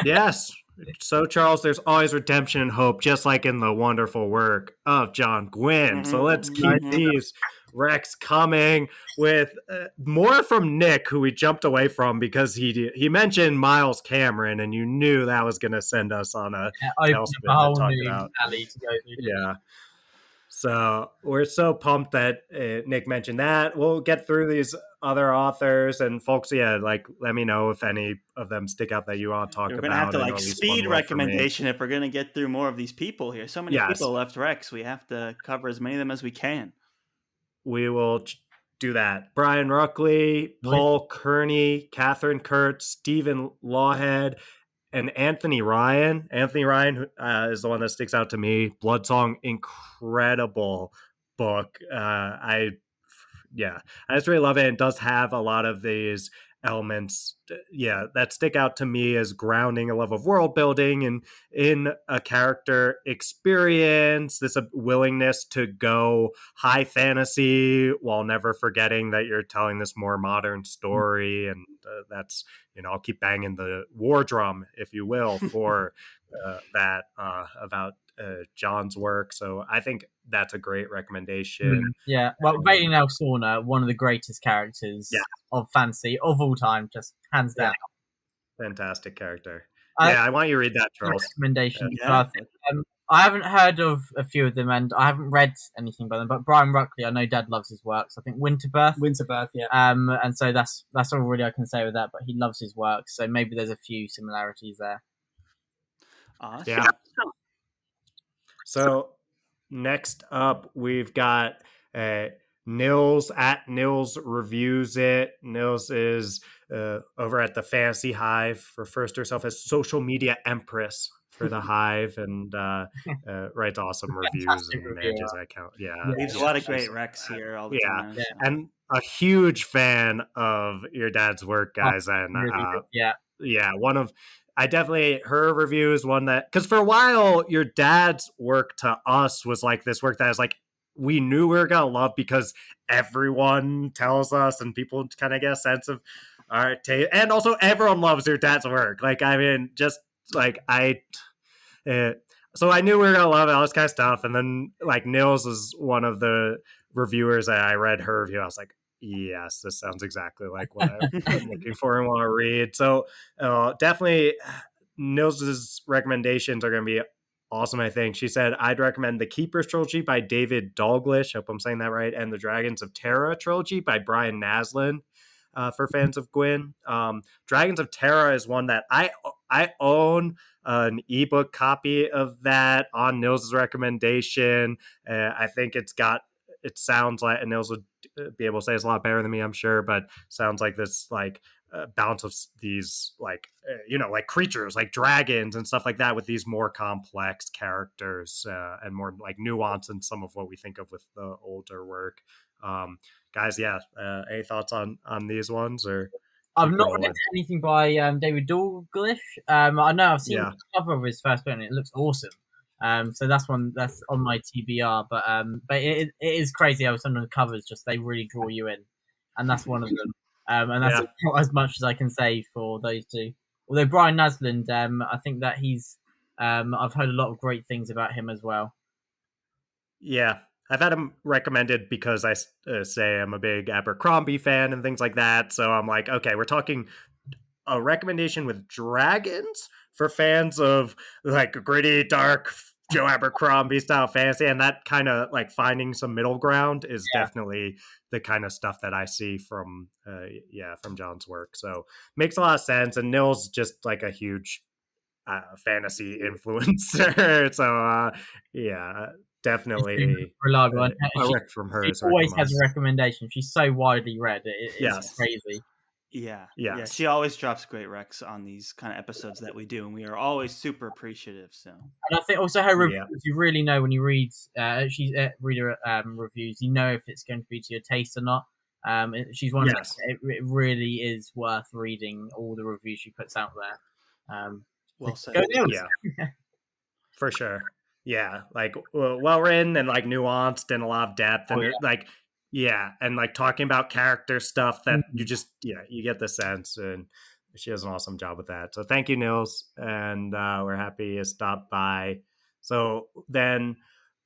Speaker 2: Yes. So, Charles, there's always redemption and hope, just like in the wonderful work of John Gwynne. So let's keep these Rex coming with more from Nick, who we jumped away from because he mentioned Miles Cameron, and you knew that was going to send us on a tailspin to talk about.
Speaker 3: Alley to go through.
Speaker 2: Yeah. So we're so pumped that Nick mentioned that. We'll get through these other authors and folks. Yeah, let me know if any of them stick out that you want to talk about.
Speaker 1: We're gonna have to speed recommendation if we're gonna get through more of these people here. So many people left Rex. We have to cover as many of them as we can.
Speaker 2: We will do that. Brian Ruckley, Paul Kearney, Catherine Kurtz, Stephen Lawhead, and Anthony Ryan. Anthony Ryan is the one that sticks out to me. Bloodsong, incredible book. I just really love it. It does have a lot of these elements, that stick out to me as grounding a love of world building and in a character experience, this willingness to go high fantasy while never forgetting that you're telling this more modern story. And that's, I'll keep banging the war drum, if you will, for that about John's work. So I think that's a great recommendation.
Speaker 3: Yeah, well, Valen Elsawna, one of the greatest characters of fantasy of all time, just hands down.
Speaker 2: Fantastic character. I want you to read that, Charles.
Speaker 3: Recommendation. I haven't heard of a few of them, and I haven't read anything by them. But Brian Ruckley, I know Dad loves his work. So I think Winterbirth, yeah. And so that's all really I can say with that. But he loves his work, so maybe there's a few similarities there.
Speaker 1: Awesome.
Speaker 2: Yeah. So next up, we've got Nils at Nils Reviews It. Nils is over at the Fantasy Hive, refers to herself as social media empress for the Hive, and writes awesome reviews and manages that account.
Speaker 1: Leaves a lot of great recs here all the time.
Speaker 2: So. And a huge fan of your dad's work, guys. And one of her review is one that, because for a while your dad's work to us was like this work that was like we knew we were gonna love because everyone tells us and people kind of get a sense of our taste, and also everyone loves your dad's work. Like, I mean, just like so I knew we were gonna love all this kind of stuff. And then like Nils is one of the reviewers that I read her review. I was like, yes, this sounds exactly like what I'm looking for and want to read. So definitely Nils's recommendations are going to be awesome, I think. She said, I'd recommend the Keepers trilogy by David Dalglish. I hope I'm saying that right. And the Dragons of Terra trilogy by Brian Naslin for fans of Gwynne. Dragons of Terra is one that I own an ebook copy of that on Nils's recommendation. I think it's got it sounds like, and Nils would be able to say it's a lot better than me, I'm sure, but sounds like this like balance of these like like creatures like dragons and stuff like that with these more complex characters and more like nuance than some of what we think of with the older work. Guys, yeah, any thoughts on these ones, or
Speaker 3: I've
Speaker 2: keep
Speaker 3: not
Speaker 2: rolling?
Speaker 3: read anything by David Dalglish. I know I've seen
Speaker 2: Yeah.
Speaker 3: the cover of his first book and it looks awesome. So that's one that's on my TBR. But it is crazy how some of the covers just they really draw you in, and that's one of them. And that's
Speaker 2: Yeah.
Speaker 3: not as much as I can say for those two. Although Brian Naslund, I think that he's I've heard a lot of great things about him as well.
Speaker 2: Yeah, I've had him recommended because I say I'm a big Abercrombie fan and things like that. So I'm like, okay, we're talking a recommendation with dragons for fans of like gritty, dark Joe Abercrombie style fantasy, and that kind of like finding some middle ground is definitely the kind of stuff that I see from from John's work. So makes a lot of sense. And Nils just like a huge fantasy influencer. So definitely
Speaker 3: Reliable.
Speaker 2: a rec from her.
Speaker 3: She always has a recommendation. She's so widely read. It's crazy.
Speaker 1: Yeah.
Speaker 2: Yes.
Speaker 1: She always drops great recs on these kind of episodes that we do, and we are always super appreciative. So,
Speaker 3: and I think also her reviews, you really know when you read reader reviews, you know if it's going to be to your taste or not. She's one of those, it really is worth reading all the reviews she puts out there.
Speaker 1: Well said.
Speaker 2: Yeah, for sure. Yeah, like well written and like nuanced and a lot of depth, and and like talking about character stuff that you just you get the sense, and she does an awesome job with that. So thank you, Nils, and we're happy you stopped by. So then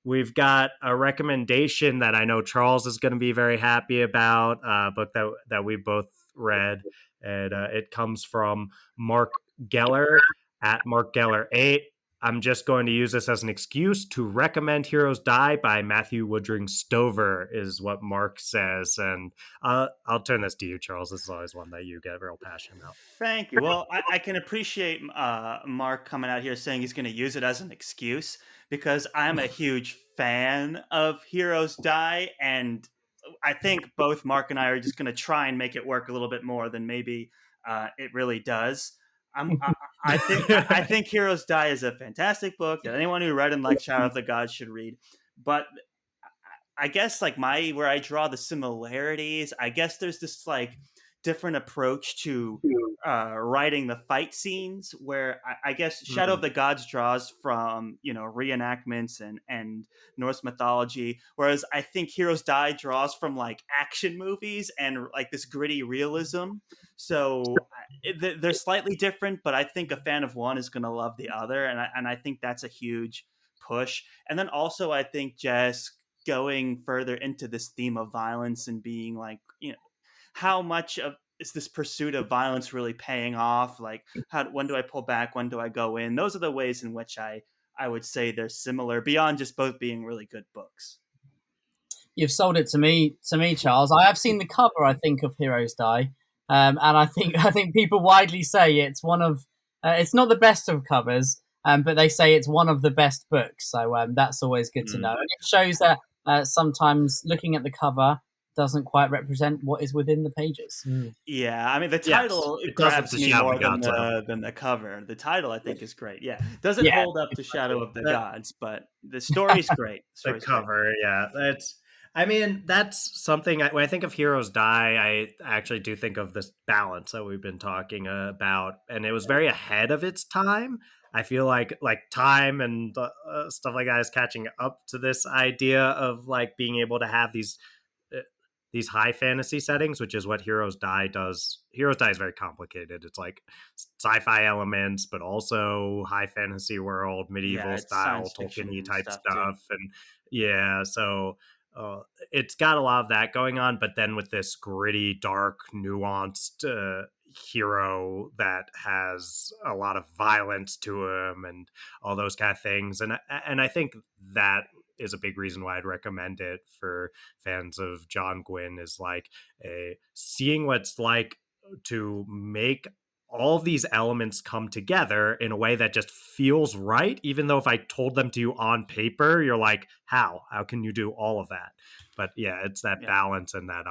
Speaker 2: we've got a recommendation that I know Charles is going to be very happy about, a book that we both read, and it comes from Mark Geller at Mark Geller 8. I'm just going to use this as an excuse to recommend Heroes Die by Matthew Woodring Stover, is what Mark says. And I'll turn this to you, Charles. This is always one that you get real passionate about.
Speaker 1: Thank you. Well, I can appreciate Mark coming out here saying he's going to use it as an excuse, because I'm a huge fan of Heroes Die, and I think both Mark and I are just going to try and make it work a little bit more than maybe it really does. I think Heroes Die is a fantastic book that anyone who read and liked Shadow of the Gods should read. But I guess like where I draw the similarities, I guess there's this like different approach to writing the fight scenes, where I guess Shadow of the Gods draws from reenactments and Norse mythology, whereas I think Heroes Die draws from like action movies and like this gritty realism. So they're slightly different, but I think a fan of one is going to love the other, and I think that's a huge push. And then also I think just going further into this theme of violence and being like, how much of is this pursuit of violence really paying off? Like, when do I pull back? When do I go in? Those are the ways in which I would say they're similar, beyond just both being really good books.
Speaker 4: You've sold it to me, Charles. I have seen the cover, I think, of Heroes Die, and I think people widely say it's one of it's not the best of covers, but they say it's one of the best books. So that's always good to know. And it shows that sometimes looking at the cover doesn't quite represent what is within the pages.
Speaker 1: Yeah, I mean the title grabs me more than the cover. The title I think is great. Yeah, doesn't hold up to Shadow of the Gods, but the story's great.
Speaker 2: The cover, that's something. When I think of Heroes Die, I actually do think of this balance that we've been talking about, and it was very ahead of its time. I feel like time and stuff like that is catching up to this idea of like being able to have these high fantasy settings, which is what Heroes Die does. Heroes Die is very complicated. It's like sci-fi elements, but also high fantasy world, medieval style, Tolkien-y type stuff. And so it's got a lot of that going on, but then with this gritty, dark, nuanced hero that has a lot of violence to him and all those kind of things. And I think that is a big reason why I'd recommend it for fans of John Gwynne, is like seeing what it's like to make all of these elements come together in a way that just feels right, even though if I told them to you on paper, you're like, how can you do all of that? But yeah, it's that balance and that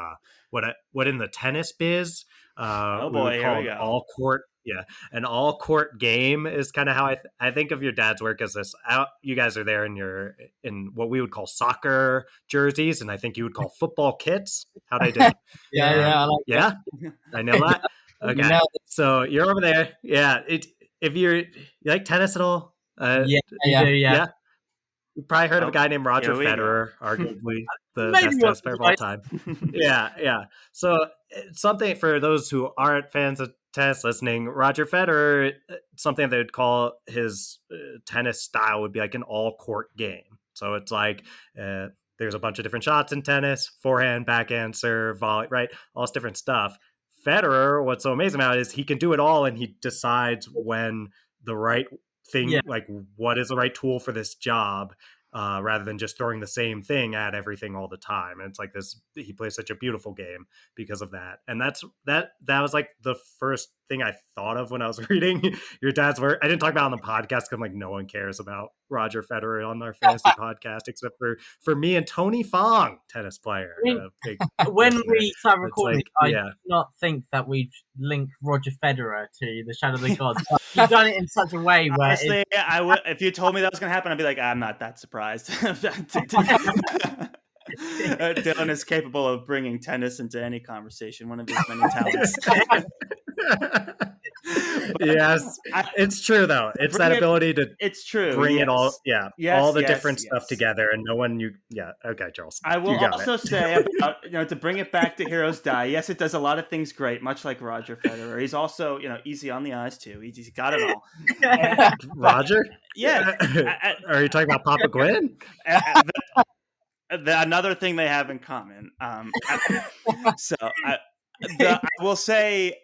Speaker 2: what in the tennis biz
Speaker 1: Oh
Speaker 2: we would
Speaker 1: boy, here
Speaker 2: call
Speaker 1: we
Speaker 2: an
Speaker 1: go.
Speaker 2: all court. Yeah, an all court game is kind of how I think of your dad's work as this. You guys are there in what we would call soccer jerseys, and I think you would call football kits. How'd I do?
Speaker 4: Yeah, I like
Speaker 2: Yeah, I know that. Okay,
Speaker 4: nailed it.
Speaker 2: so you're over there. Yeah, if you like tennis at all,
Speaker 3: Yeah,
Speaker 4: Yeah.
Speaker 3: you do, yeah.
Speaker 2: you probably heard of a guy named Roger
Speaker 1: here we go.
Speaker 2: Federer, arguably the
Speaker 3: Maybe
Speaker 2: best
Speaker 3: once
Speaker 2: tennis
Speaker 3: or
Speaker 2: player of all
Speaker 3: twice.
Speaker 2: time. Yeah. So something for those who aren't fans of tennis listening, Roger Federer, something they would call his tennis style would be like an all-court game. So it's like there's a bunch of different shots in tennis: forehand, backhand, serve, volley, right? All this different stuff. Federer, what's so amazing about it is he can do it all, and he decides when the right thing, like what is the right tool for this job, rather than just throwing the same thing at everything all the time. And it's like this, he plays such a beautiful game because of that. And that was like the first thing I thought of when I was reading your dad's work. I didn't talk about it on the podcast because I'm like, no one cares about Roger Federer on our fantasy podcast except for me and Tony Fong, tennis player.
Speaker 3: When
Speaker 2: listener.
Speaker 3: we start recording,
Speaker 2: like,
Speaker 3: I do not think that we'd link Roger Federer to the Shadow of the Gods. You've done it in such a way where
Speaker 1: Honestly, I would. If you told me that was going to happen, I'd be like, I'm not that surprised. Dylan is capable of bringing tennis into any conversation. One of his many talents.
Speaker 2: Yes, it's true though. It's that ability to.
Speaker 1: It's true.
Speaker 2: Bring it all, all the different stuff together, and no one okay, Charles.
Speaker 1: I will also say about to bring it back to Heroes Die. Yes, it does a lot of things great, much like Roger Federer. He's also easy on the eyes too. He's got it all.
Speaker 2: Roger,
Speaker 1: yeah.
Speaker 2: Are you talking about Papa Gwynne?
Speaker 1: Another thing they have in common. I will say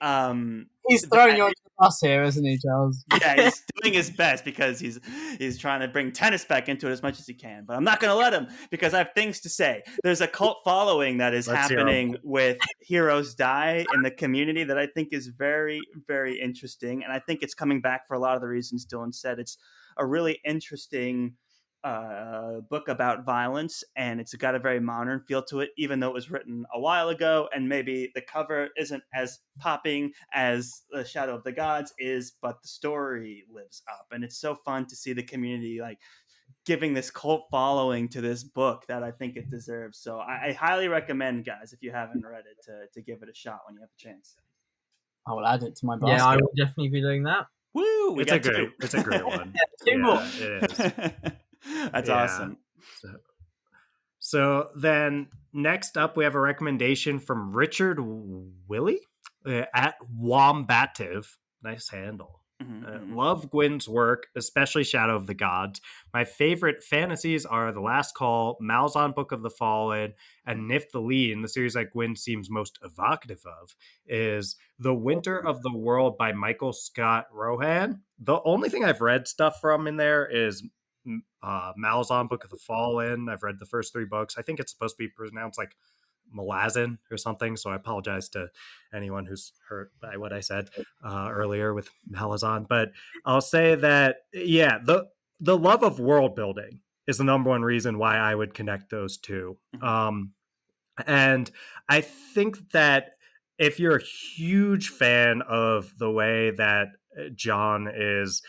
Speaker 4: he's throwing you under the bus here, isn't he, Charles?
Speaker 1: Yeah, he's doing his best because he's trying to bring tennis back into it as much as he can. But I'm not going to let him because I have things to say. There's a cult following that is happening with Heroes Die in the community that I think is very, very interesting. And I think it's coming back for a lot of the reasons Dylan said. It's a really interesting book about violence, and it's got a very modern feel to it, even though it was written a while ago, and maybe the cover isn't as popping as The Shadow of the Gods is, but the story lives up, and it's so fun to see the community like giving this cult following to this book that I think it deserves. So I highly recommend, guys, if you haven't read it, to give it a shot when you have a chance.
Speaker 4: I will add it to my basket.
Speaker 3: Yeah, I will definitely be doing that.
Speaker 1: Woo!
Speaker 2: It's a great one.
Speaker 3: Two more.
Speaker 2: It is.
Speaker 1: That's awesome.
Speaker 2: So then next up, we have a recommendation from Richard Willie at Wombative. Nice handle. Love Gwynne's work, especially Shadow of the Gods. My favorite fantasies are The Last Call, Malzahn Book of the Fallen, and Nif the Lean. The series that Gwynne seems most evocative of is The Winter of the World by Michael Scott Rohan. The only thing I've read stuff from in there is Malzahn Book of the Fallen. I've read the first 3 books. I think it's supposed to be pronounced like Malazan or something, so I apologize to anyone who's hurt by what I said earlier with Malazan. But I'll say that the love of world building is the number one reason why I would connect those two. And I think that if you're a huge fan of the way that John is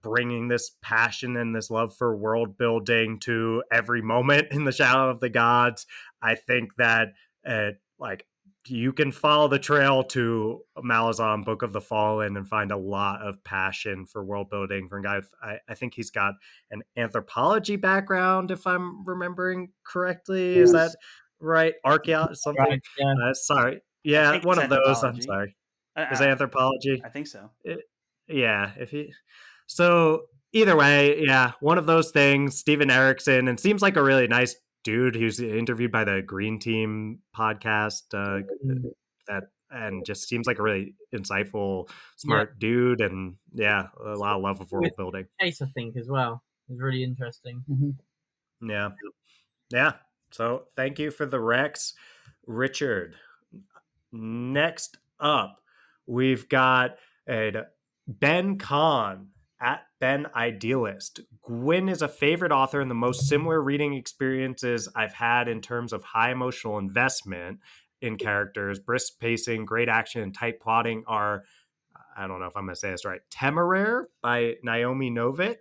Speaker 2: bringing this passion and this love for world building to every moment in The Shadow of the Gods, I think that you can follow the trail to Malazahn Book of the Fallen and find a lot of passion for world building from a guy. I think he's got an anthropology background, if I'm remembering correctly. Yes. Is that right? Archaeology, something?
Speaker 4: Right, yeah.
Speaker 2: Sorry. Yeah, one of those. I'm sorry. Is it anthropology?
Speaker 1: I think so.
Speaker 2: So either way, one of those things. Steven Erickson, and seems like a really nice dude who's interviewed by the Green Team podcast. And just seems like a really insightful, smart dude, and a lot of love of world building.
Speaker 3: Case, I think, as well, is really interesting.
Speaker 4: Mm-hmm.
Speaker 2: Yeah. So thank you for the Rex, Richard. Next up, we've got And Ben Kahn at Ben Idealist. Gwynne is a favorite author, and the most similar reading experiences I've had in terms of high emotional investment in characters, brisk pacing, great action, and tight plotting are, I don't know if I'm going to say this right, Temeraire by Naomi Novik,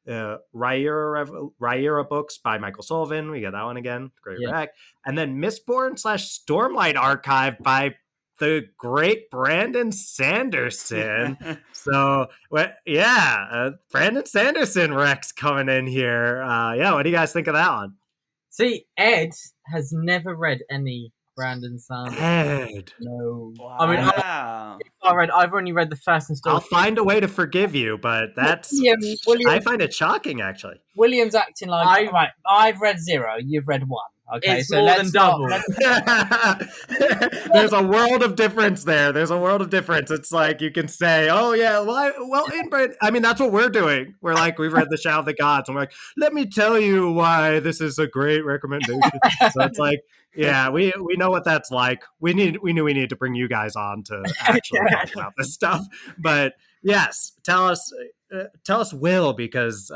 Speaker 2: Rhaenyra books by Michael Sullivan. We got that one again. Great rec. And then Mistborn / Stormlight Archive by the great Brandon Sanderson. So, Brandon Sanderson Rex coming in here. What do you guys think of that one?
Speaker 3: See, Ed has never read any Brandon Sanderson.
Speaker 2: Ed.
Speaker 3: No.
Speaker 1: Wow.
Speaker 3: I mean, I've only read the first installment.
Speaker 2: I'll find a way to forgive you, but that's
Speaker 3: William,
Speaker 2: I find it shocking, actually.
Speaker 3: William's acting like
Speaker 4: I've read 0. You've read 1. Okay,
Speaker 3: it's
Speaker 4: so
Speaker 3: more than double.
Speaker 2: There's a world of difference there. There's a world of difference. It's like you can say, "Oh yeah, I mean that's what we're doing. We're like we've read the Shadow of the Gods, and we're like, let me tell you why this is a great recommendation." So it's like, yeah, we know what that's like. We knew we needed to bring you guys on to actually talk about this stuff. But yes, tell us, Will, because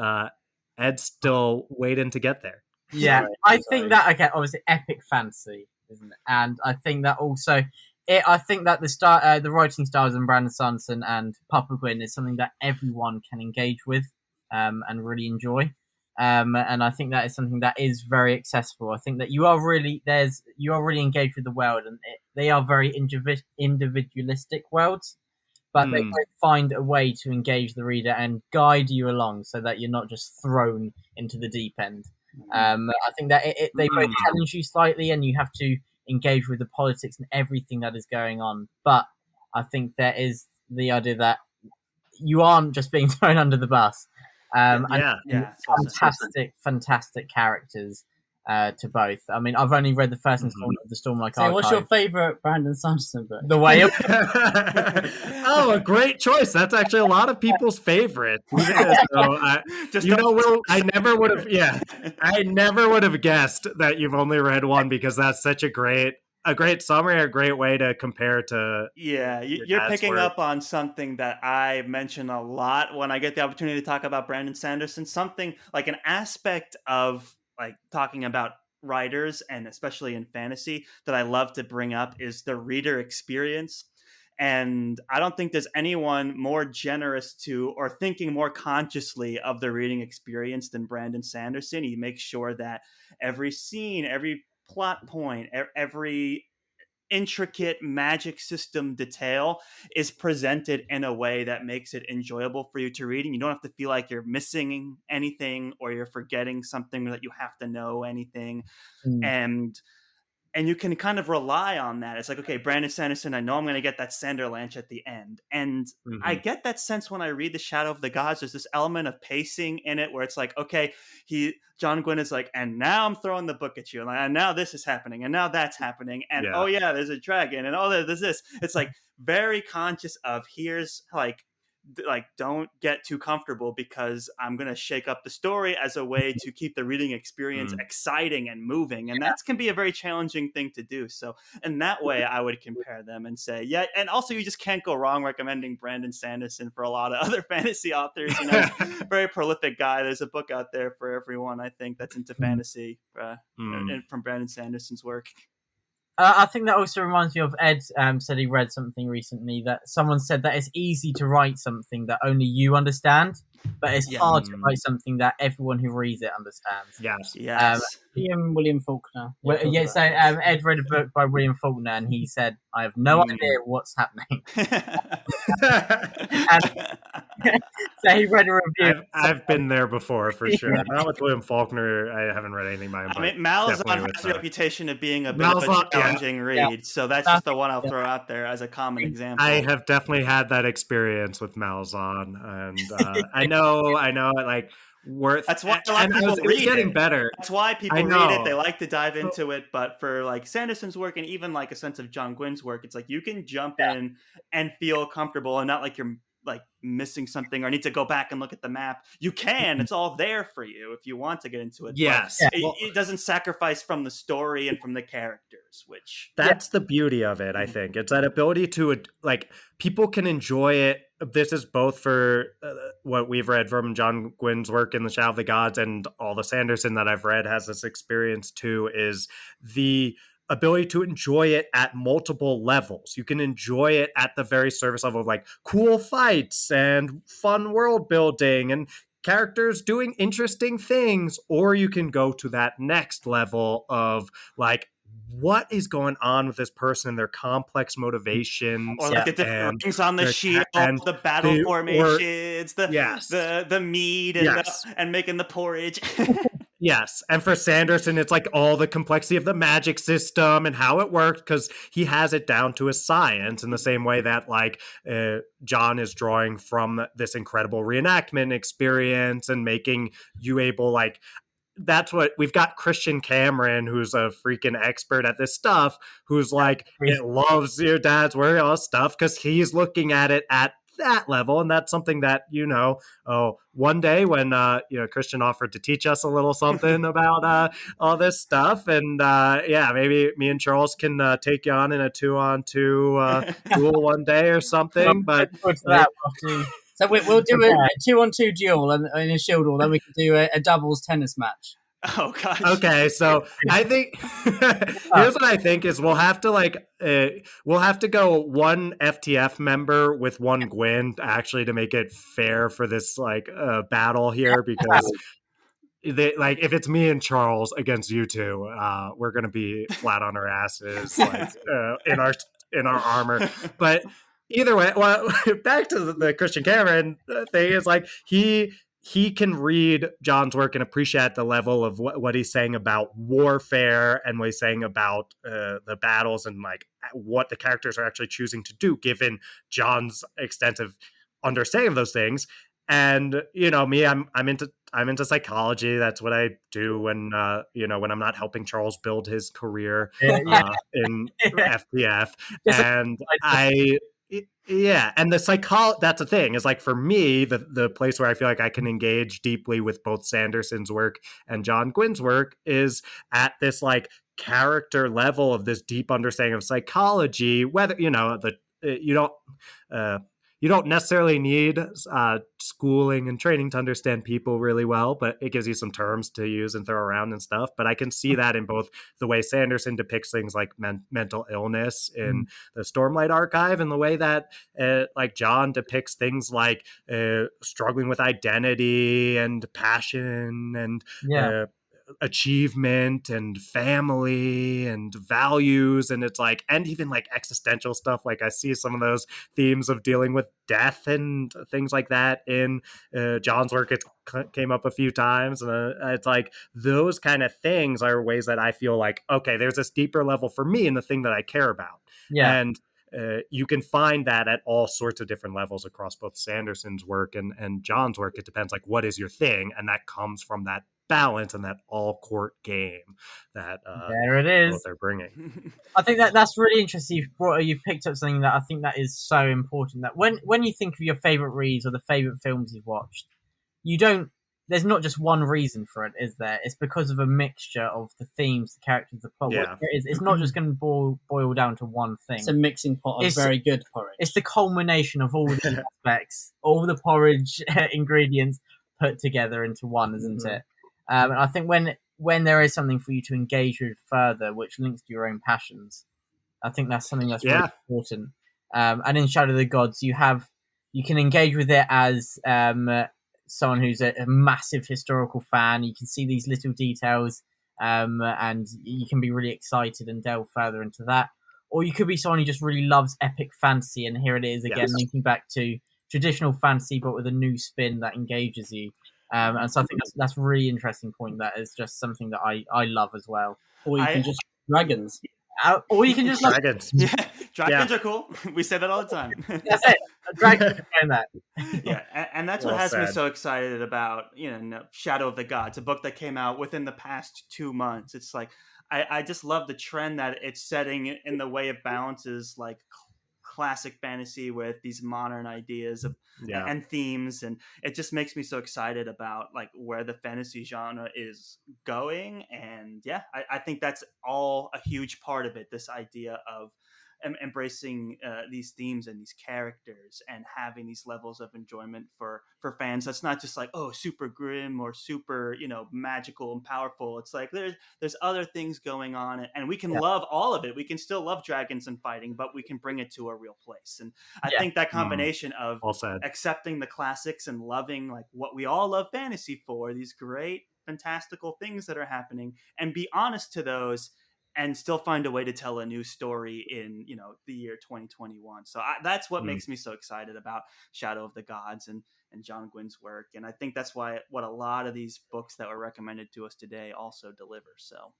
Speaker 2: Ed's still waiting to get there.
Speaker 3: Yeah, I think that obviously epic fantasy, isn't it? And I think that also, I think that the writing styles in Brandon Sanderson and Papa Gwynne is something that everyone can engage with, and really enjoy. And I think that is something that is very accessible. I think that you are really engaged with the world, and they are very individualistic worlds, but they find a way to engage the reader and guide you along so that you're not just thrown into the deep end. I think that they both challenge you slightly, and you have to engage with the politics and everything that is going on. But I think there is the idea that you aren't just being thrown under the bus. Fantastic characters to both. I mean, I've only read the first installment of the Stormlight Archive.
Speaker 4: What's your favourite Brandon Sanderson book?
Speaker 3: The Way Up.
Speaker 2: Oh, a great choice. That's actually a lot of people's favorite. So, Will, I never would have. Yeah, I never would have guessed that you've only read one, because that's such a great summary, a great way to compare to.
Speaker 1: Yeah, you're picking up on something that I mention a lot when I get the opportunity to talk about Brandon Sanderson. Something like an aspect of like talking about writers, and especially in fantasy, that I love to bring up is the reader experience. And I don't think there's anyone more generous to, or thinking more consciously of the reading experience than Brandon Sanderson. He makes sure that every scene, every plot point, every intricate magic system detail is presented in a way that makes it enjoyable for you to read, and you don't have to feel like you're missing anything or you're forgetting something, that you have to know anything. And you can kind of rely on that. It's like, okay, Brandon Sanderson, I know I'm going to get that Sanderlanche at the end. And I get that sense when I read The Shadow of the Gods. There's this element of pacing in it where it's like, okay, John Gwynne is like, and now I'm throwing the book at you. And now this is happening. And now that's happening. And oh yeah, there's a dragon. And there's this. It's like very conscious of, here's like don't get too comfortable, because I'm going to shake up the story as a way to keep the reading experience exciting and moving. And that can be a very challenging thing to do. So in that way, I would compare them and say, yeah. And also, you just can't go wrong recommending Brandon Sanderson for a lot of other fantasy authors. Very prolific guy. There's a book out there for everyone, I think, that's into fantasy from Brandon Sanderson's work.
Speaker 3: I think that also reminds me of Ed said he read something recently that someone said that it's easy to write something that only you understand, but it's hard to write something that everyone who reads it understands.
Speaker 1: Yes.
Speaker 4: William Faulkner.
Speaker 3: Ed read a book by William Faulkner, and he said, I have no idea what's happening. So he read a review.
Speaker 2: I've been there before, for sure. Not with William Faulkner. I haven't read anything by him.
Speaker 1: I mean, Malazan has a reputation of being a bit of a challenging read, so that's just the one I'll throw out there as a common example.
Speaker 2: I have definitely had that experience with Malazan, and I know, like,
Speaker 1: that's why a lot of people read
Speaker 2: getting
Speaker 1: it.
Speaker 2: better.
Speaker 1: That's why people read it. They like to dive into it. But for like Sanderson's work, and even like a sense of John Gwynne's work, it's like you can jump in and feel comfortable and not like you're like missing something or need to go back and look at the map, you can. It's all there for you if you want to get into it.
Speaker 2: Yes.
Speaker 1: But it doesn't sacrifice from the story and from the characters, which
Speaker 2: That's the beauty of it, I think. It's that ability to, like, people can enjoy it. This is both for what we've read from John Gwynne's work in The Shadow of the Gods, and all the Sanderson that I've read has this experience too, is the ability to enjoy it at multiple levels. You can enjoy it at the very surface level of like cool fights and fun world building and characters doing interesting things, or you can go to that next level of like, what is going on with this person and their complex motivations,
Speaker 1: or like the different rings on the shield,
Speaker 2: and
Speaker 1: the battle formations,
Speaker 2: yes,
Speaker 1: the mead and and making the porridge.
Speaker 2: Yes, and for Sanderson, it's like all the complexity of the magic system and how it works, because he has it down to a science in the same way that like John is drawing from this incredible reenactment experience and making you able like, that's what we've got. Christian Cameron, who's a freaking expert at this stuff, who's like, it loves your dad's work, all this stuff, because he's looking at it at that level. And that's something that, one day when, Christian offered to teach us a little something about all this stuff. And maybe me and Charles can take you on in a 2-on-2 duel one day or something. But
Speaker 4: so we'll do a 2-on-2 duel and in a shield wall, then we can do a doubles tennis match.
Speaker 1: Oh gosh.
Speaker 2: Okay, so I think here's what I think is we'll have to go one FTF member with one Gwynne actually to make it fair for this battle here, because if it's me and Charles against you two, we're gonna be flat on our asses in our armor. But either way, well, back to the Christian Cameron thing is like he can read John's work and appreciate the level of what he's saying about warfare and what he's saying about the battles and like what the characters are actually choosing to do, given John's extensive understanding of those things. And me, I'm into psychology. That's what I do when when I'm not helping Charles build his career in FPF, and and the that's the thing, is like, for me, the place where I feel like I can engage deeply with both Sanderson's work and John Gwynne's work is at this like character level of this deep understanding of psychology, whether you don't necessarily need schooling and training to understand people really well, but it gives you some terms to use and throw around and stuff. But I can see that in both the way Sanderson depicts things like mental illness in the Stormlight Archive, and the way that like John depicts things like struggling with identity and passion and achievement and family and values. And it's like, and even like existential stuff. Like I see some of those themes of dealing with death and things like that in John's work. It came up a few times, and it's like those kind of things are ways that I feel like, okay, there's this deeper level for me in the thing that I care about. And you can find that at all sorts of different levels across both Sanderson's work and John's work. It depends, like, what is your thing, and that comes from that balance and that all court game that
Speaker 3: there it is.
Speaker 2: What they're bringing.
Speaker 3: I think that's really interesting. You've picked up something that I think that is so important. That when you think of your favorite reads or the favorite films you've watched, there's not just one reason for it, is there? It's because of a mixture of the themes, the characters, the plot.
Speaker 2: Yeah.
Speaker 3: It's not just going to boil down to one thing.
Speaker 4: It's a mixing pot of very good porridge.
Speaker 3: It's the culmination of all the aspects, all the porridge ingredients put together into one, isn't it? And I think when there is something for you to engage with further, which links to your own passions, I think that's something that's really important. And in Shadow of the Gods, you can engage with it as someone who's a massive historical fan. You can see these little details, and you can be really excited and delve further into that. Or you could be someone who just really loves epic fantasy, and here it is again, linking back to traditional fantasy, but with a new spin that engages you. And so I think that's a really interesting point. That is just something that I love as well.
Speaker 4: Or you can just dragons.
Speaker 3: Or you can just
Speaker 2: dragons.
Speaker 1: Dragons are cool. We say that all the time.
Speaker 3: That's it. Dragons and that.
Speaker 1: And that's what has me so excited about Shadow of the Gods, a book that came out within the past 2 months. It's like I just love the trend that it's setting in the way it balances like classic fantasy with these modern ideas of and themes, and it just makes me so excited about like where the fantasy genre is going. And I think that's all a huge part of it, this idea of embracing these themes and these characters and having these levels of enjoyment for fans. That's not just like, oh, super grim or super, magical and powerful. It's like there's other things going on, and we can love all of it. We can still love dragons and fighting, but we can bring it to a real place. And I think that combination of accepting the classics and loving like what we all love fantasy for, these great fantastical things that are happening, and be honest to those, and still find a way to tell a new story in, the year 2021. So that's what makes me so excited about Shadow of the Gods and John Gwynne's work. And I think that's what a lot of these books that were recommended to us today also deliver. So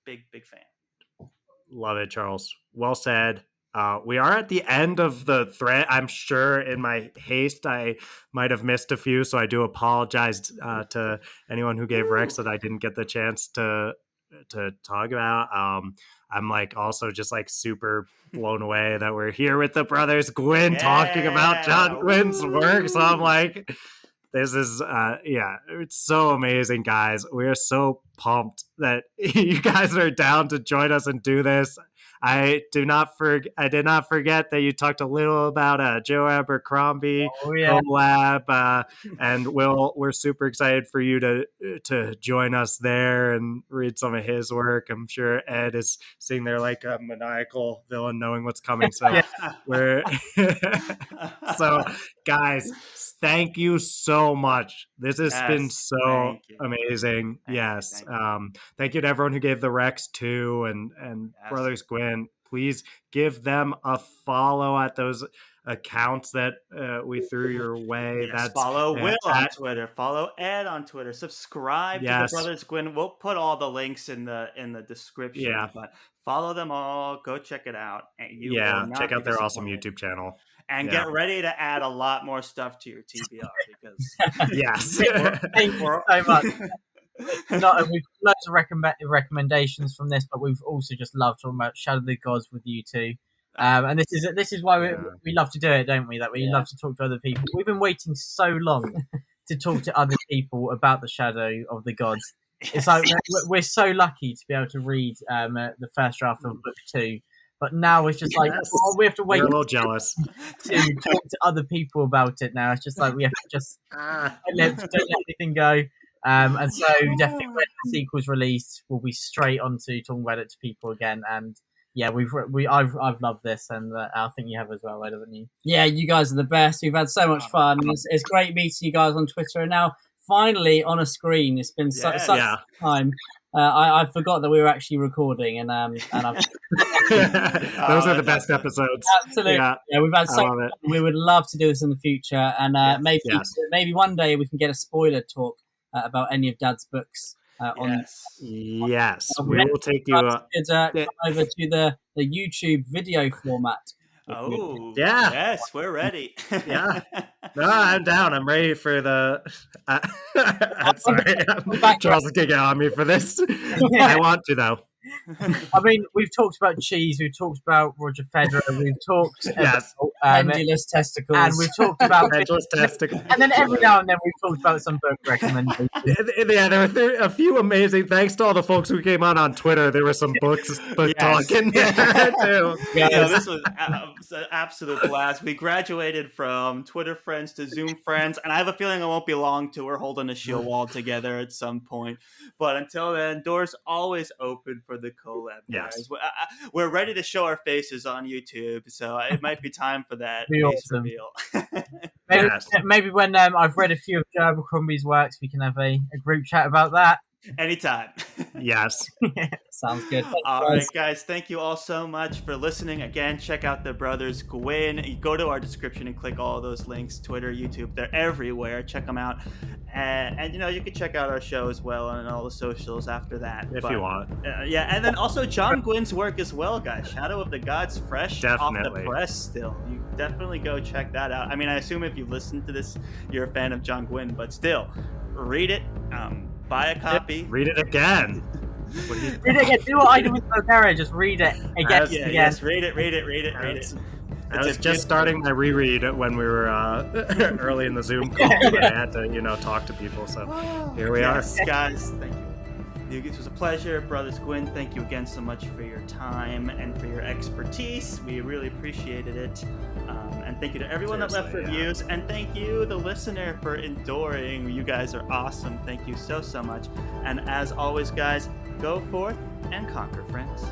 Speaker 1: big fan.
Speaker 2: Love it, Charles. Well said. We are at the end of the thread. I'm sure in my haste, I might have missed a few. So I do apologize to anyone who gave Rex that I didn't get the chance to talk about. I'm like also just like super blown away that we're here with the brothers Gwynne talking about John Gwynne's work. So I'm like, this is it's so amazing, guys. We're so pumped that you guys are down to join us and do this. I did not forget that you talked a little about Joe Abercrombie collab, and we're super excited for you to join us there and read some of his work. I'm sure Ed is sitting there like a maniacal villain, knowing what's coming. So so guys, thank you so much. This has been so amazing. Thank you to everyone who gave the Rex too, and brothers Gwynne. Please give them a follow at those accounts that we threw your way.
Speaker 1: That's follow Will on Twitter, follow Ed on Twitter, subscribe to the brothers Gwynne. We'll put all the links in the description. But follow them all. Go check it out. And
Speaker 2: check out their awesome YouTube channel.
Speaker 1: And get ready to add a lot more stuff to your TBR because
Speaker 3: thank you so much. We've loads of recommendations from this, but we've also just loved talking about Shadow of the Gods with you two. And this is why we love to do it, don't we? That we love to talk to other people. We've been waiting so long to talk to other people about the Shadow of the Gods. It's like we're so lucky to be able to read the first draft of book 2. But now it's just like we have to wait.
Speaker 2: We're a little jealous
Speaker 3: to talk to other people about it. Now it's just like we have to just don't let anything go. And so definitely when the sequel's released, we'll be straight onto talking about it to people again. And I've loved this, and I think you have as well, haven't you?
Speaker 4: Yeah, you guys are the best. We've had so much fun. It's great meeting you guys on Twitter, and now finally on a screen. It's been such a time. I forgot that we were actually recording, and I've
Speaker 2: those are the best episodes.
Speaker 4: Absolutely, we've had so much fun. We would love to do this in the future, and maybe one day we can get a spoiler talk about any of Dad's books.
Speaker 2: We will take you
Speaker 4: over to the YouTube video format.
Speaker 1: Yes, we're ready.
Speaker 2: No, I'm down. I'm ready for the. I'm sorry, Charles is getting on me for this. I want to though.
Speaker 3: I mean, we've talked about cheese, we've talked about Roger Federer, we've talked about
Speaker 4: pendulous testicles,
Speaker 3: and we've talked about
Speaker 2: pendulous testicles,
Speaker 3: and then every now and then we've talked about some book recommendations.
Speaker 2: There were a few amazing. Thanks to all the folks who came on Twitter. There were some book talk in there too.
Speaker 1: This was an absolute blast. We graduated from Twitter friends to Zoom friends, and I have a feeling it won't be long till we're holding a shield wall together at some point. But until then, doors always open for the collab. Guys. We're ready to show our faces on YouTube, so it might be time for that face reveal.
Speaker 3: Maybe when I've read a few of Joe Abercrombie's works, we can have a group chat about that.
Speaker 1: Anytime.
Speaker 2: Yes.
Speaker 4: Sounds good.
Speaker 1: All right, guys. Thank you all so much for listening. Again, check out the brothers Gwynne. You go to our description and click all those links. Twitter, YouTube, they're everywhere. Check them out. And you can check out our show as well on all the socials after that.
Speaker 2: If you want.
Speaker 1: And then also John Gwynne's work as well, guys. Shadow of the Gods, fresh off the press still. You definitely go check that out. I mean, I assume if you listen to this, you're a fan of John Gwynne, but still, read it. Buy a copy.
Speaker 2: Read it again.
Speaker 3: Read it again. Do what I do with Bulgaria. Just read it again.
Speaker 1: Yes, read it.
Speaker 2: I was just starting my reread when we were early in the Zoom call, but I had to, talk to people. So here we are.
Speaker 1: Yes, guys, thank you. This was a pleasure. Brothers Gwynne, thank you again so much for your time and for your expertise. We really appreciated it. And thank you to everyone that left reviews. And thank you, the listener, for enduring. You guys are awesome. Thank you so much. And as always, guys, go forth and conquer, friends.